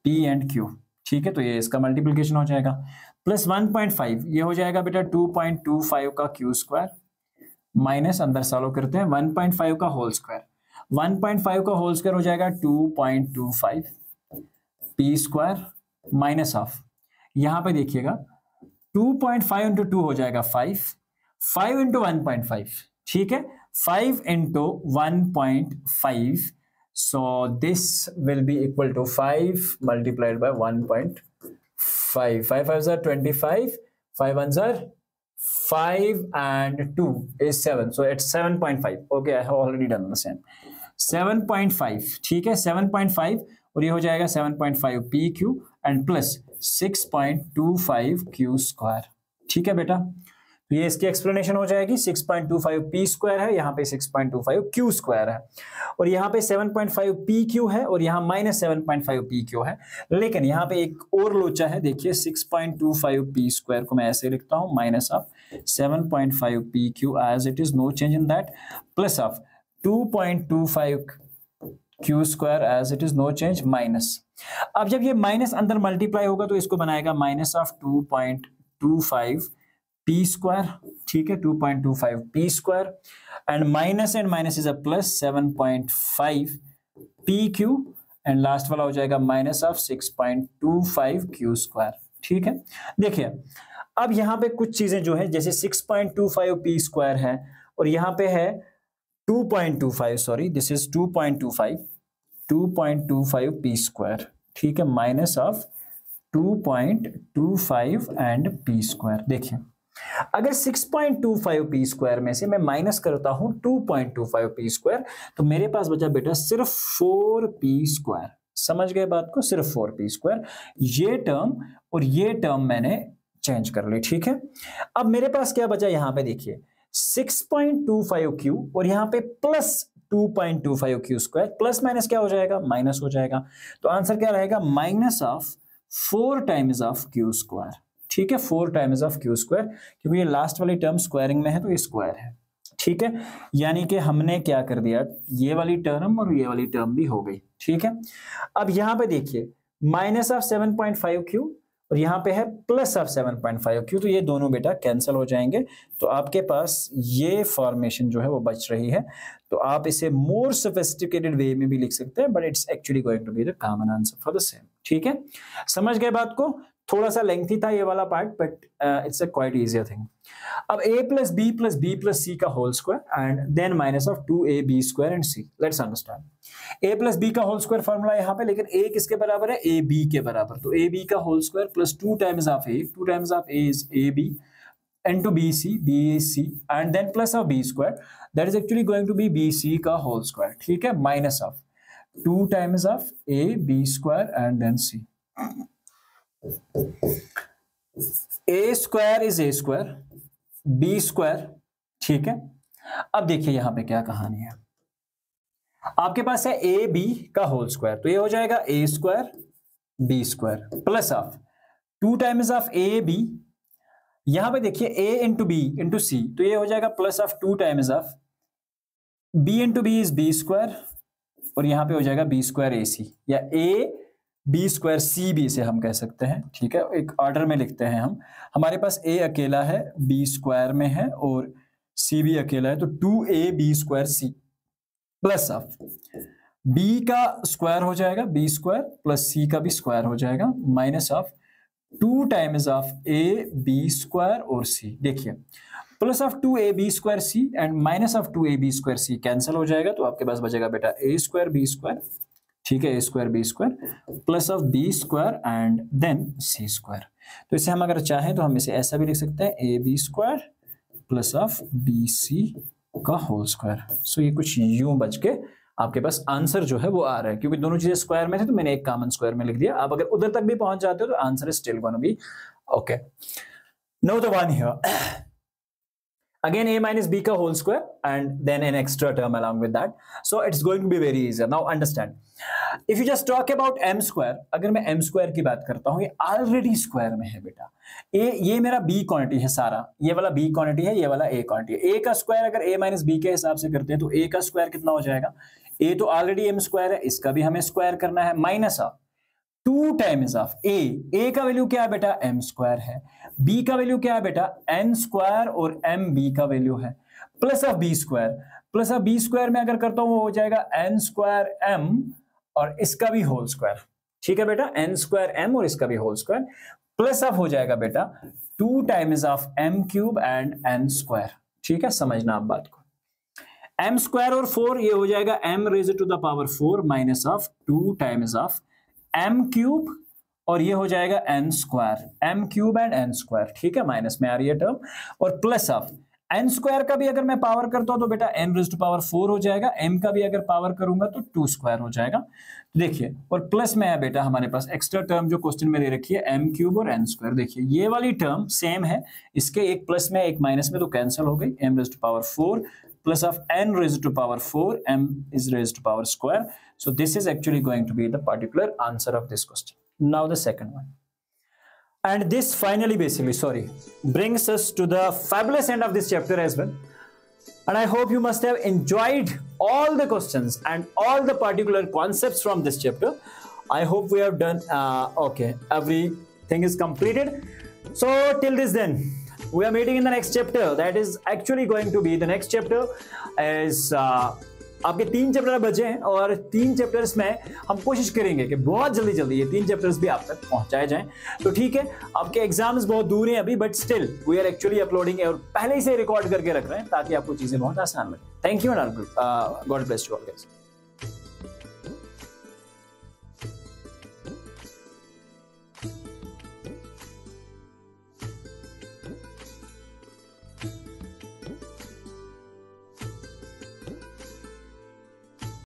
S1: p and q, ठीक है, तो ये इसका मल्टीप्लिकेशन हो जाएगा प्लस 1.5 ये हो जाएगा बेटा 2.25 का q स्क्वायर माइनस अंदर सॉल्व करते हैं 1.5 का होल स्क्वायर, 1.5 का होल स्क्वायर हो जाएगा 2.25 p स्क्वायर माइनस ऑफ, यहां पे देखिएगा 2.5 इंटू 2 हो जाएगा 5 इंटू 1.5, ठीक है, 5 into 1.5, so this will be equal to 5 multiplied by 1.5, 5 5s are 25, 5 1s are 5 and 2 is 7, so it's 7.5, okay, I have already done the same 7.5, ठीक है, 7.5 और ये हो जाएगा 7.5 P Q and plus 6.25 Q square. ठीक है बेटा, तो ये इसकी एक्सप्लेनेशन हो जाएगी। 6.25 पी स्क्वायर है, यहाँ पे 6.25 क्यू स्क्वायर है, और यहाँ पे 7.5 पी क्यू है, और यहाँ माइनस 7.5 पी क्यू है। लेकिन यहाँ पे एक और लोचा है, देखिए 6.25 पी स्क्वायर को मैं ऐसे लिखता हूँ minus of 7.5 P Q as it is, no change in that, plus of 2.25 Q square as it is, no change, minus. अब जब ये माइनस अंदर मल्टीप्लाई होगा तो इसको बनाएगा माइनस ऑफ 2.25 पी स्क्वायर। ठीक है, 2.25 P square and minus is a plus 7.5 P Q and last वाला हो जाएगा माइनस ऑफ 6.25 क्यू स्क्वायर। ठीक है, देखिए अब यहाँ पे कुछ चीजें जो है, जैसे 6.25 पी स्क्वायर है और यहाँ पे है 2.25, sorry this is 2.25 P square. ठीक है, minus of 2.25 and P square. देखिए अगर 6.25 पी स्क्वायर में से मैं माइनस करता हूं 2.25 पी स्क्वायर, तो मेरे पास बचा बेटा सिर्फ 4 पी स्क्वायर। समझ गए बात को, सिर्फ 4 पी स्क्वायर। ये टर्म और ये टर्म मैंने चेंज कर ली। ठीक है, अब मेरे पास क्या बचा, यहां पे देखिए 6.25 क्यू और यहां पे plus 2.25 Q square, plus minus क्या हो जाएगा, माइनस हो जाएगा। तो आंसर क्या रहेगा, minus of 4 times of Q square. ठीक है, 4 टाइम्स ऑफ क्यू स्क्वायर, क्योंकि ये लास्ट वाली टर्म स्क्वायरिंग में है तो ये स्क्वायर है। ठीक है, यानी कि हमने क्या कर दिया, ये वाली टर्म और ये वाली टर्म भी हो गई। ठीक है, अब यहां पे देखिए माइनस ऑफ 7.5 क्यू और यहाँ पे है प्लस ऑफ 7.5 क्यू, तो ये दोनों बेटा कैंसिल हो जाएंगे। तो आपके पास ये फॉर्मेशन जो है वो बच रही है। तो आप इसे मोर सोफिस्टिकेटेड वे में भी लिख सकते हैं, but it's actually going to be the common answer for the same. ठीक है, समझ गए बात को। थोड़ा सा लेंथी था ये वाला part, but it's a quite easier thing. अब a plus b plus b plus c का whole square and then minus of 2ab square and c। Let's understand. a plus B का होल स्क्वायर फॉर्मूला यहाँ पे, लेकिन a किसके बराबर है, ab के बराबर। तो ab का whole square plus 2 times of a, 2 times of a इज ab into bc, b is c and then plus of b square, that is actually going to be bc का whole square. ठीक है, minus of 2 times of a b square and then c। a square is a square, b square. ठीक है, अब देखिए यहां पे क्या कहानी है, आपके पास है a b का होल स्क्वायर, तो ये हो जाएगा a square b square plus of 2 times of a b, यहां पे देखिए a into B into C, तो ये हो जाएगा plus of 2 times of b into B is b square और यहां पे हो जाएगा b स्क्वायर ए सी, या a b स्क्वायर सी भी इसे हम कह सकते हैं। ठीक है, एक ऑर्डर में लिखते हैं हम। हमारे पास a अकेला है, b स्क्वायर में है और c भी अकेला है, तो 2ab square C plus of b का स्क्वायर हो जाएगा b स्क्वायर प्लस c का भी स्क्वायर हो जाएगा, minus of 2 times of a b square और c। देखिए plus of 2ab square c and minus of 2ab square c cancel हो जाएगा, तो आपके पास बचेगा बेटा a स्क्वायर b स्क्वायर। ठीक है, a square b square plus of b square and then c square. तो इसे हम अगर चाहें तो हम इसे ऐसा भी लिख सकते हैं a b square plus of b c का होल स्क्वायर। सो ये कुछ यूं बच के आपके पास आंसर जो है वो आ रहा है, क्योंकि दोनों चीजें स्क्वायर में थे तो मैंने एक कॉमन स्क्वायर में लिख दिया। आप अगर उधर तक भी पहुंच जाते हो तो answer is still gonna be okay. Now the one here again a minus b ka whole square and then an extra term along with that, so it's going to be very easy. Now understand, if you just talk about m square, अगर मैं m square की बात करता हूं, ये already square में है बेटा। ये मेरा b क्वांटिटी है सारा, ये वाला b क्वांटिटी है, ये वाला a क्वांटिटी है। a का स्क्वायर अगर a माइनस b के हिसाब से करते हैं तो a का स्क्वायर कितना हो जाएगा, a तो ऑलरेडी m स्क्वायर है, इसका भी हमें स्क्वायर करना है, minus of 2 times of a का वैल्यू क्या है बेटा, m स्क्वायर है, b का वैल्यू क्या है बेटा, n स्क्वायर और mb का वैल्यू है, plus of b square. Plus of b square में अगर करता हूं वो हो जाएगा n स्क्वायर m और इसका भी होल स्क्वायर। ठीक है बेटा, n स्क्वायर m और इसका भी होल स्क्वायर, प्लस ऑफ हो जाएगा बेटा 2 times of m cube and n square. ठीक है, समझना आप बात को, m स्क्वायर और 4 ये हो जाएगा m raise to the power 4 minus of 2 times of m cube और ये हो जाएगा n square, m cube and n square. ठीक है, माइनस में आ रही है टर्म, और प्लस ऑफ n स्क्वायर का भी अगर मैं पावर करता हूं तो बेटा n रेज़ टू पावर 4 हो जाएगा, m का भी अगर पावर करूंगा तो 2 स्क्वायर हो जाएगा। देखिए, और प्लस में है बेटा हमारे पास एक्स्ट्रा टर्म जो क्वेश्चन में दे रखी है m क्यूब और n स्क्वायर। देखिए ये वाली टर्म सेम है, इसके एक प्लस में एक माइनस में तो कैंसिल हो गई, m raise to power 4 plus of n raised to power 4, m is raised to power square. So this is actually going to be the particular answer of this question. Now the second one. And this finally brings us to the fabulous end of this chapter as well. And I hope you must have enjoyed all the questions and all the particular concepts from this chapter. I hope we have done, okay, everything is completed. So till this then, we are meeting in the next chapter. That is actually going to be the next chapter is आपके 3 chapter बचे हैं और 3 chapters में हम कोशिश करेंगे कि बहुत जल्दी ये 3 चैप्टर्स भी आप तक पहुंचाए जाएं। तो ठीक है, आपके एग्जाम्स बहुत दूर हैं अभी, but still we are actually uploading और पहले ही से रिकॉर्ड करके रख रहे हैं ताकि आपको चीजें बहुत आसान लगे। Thank you and God bless you all guys.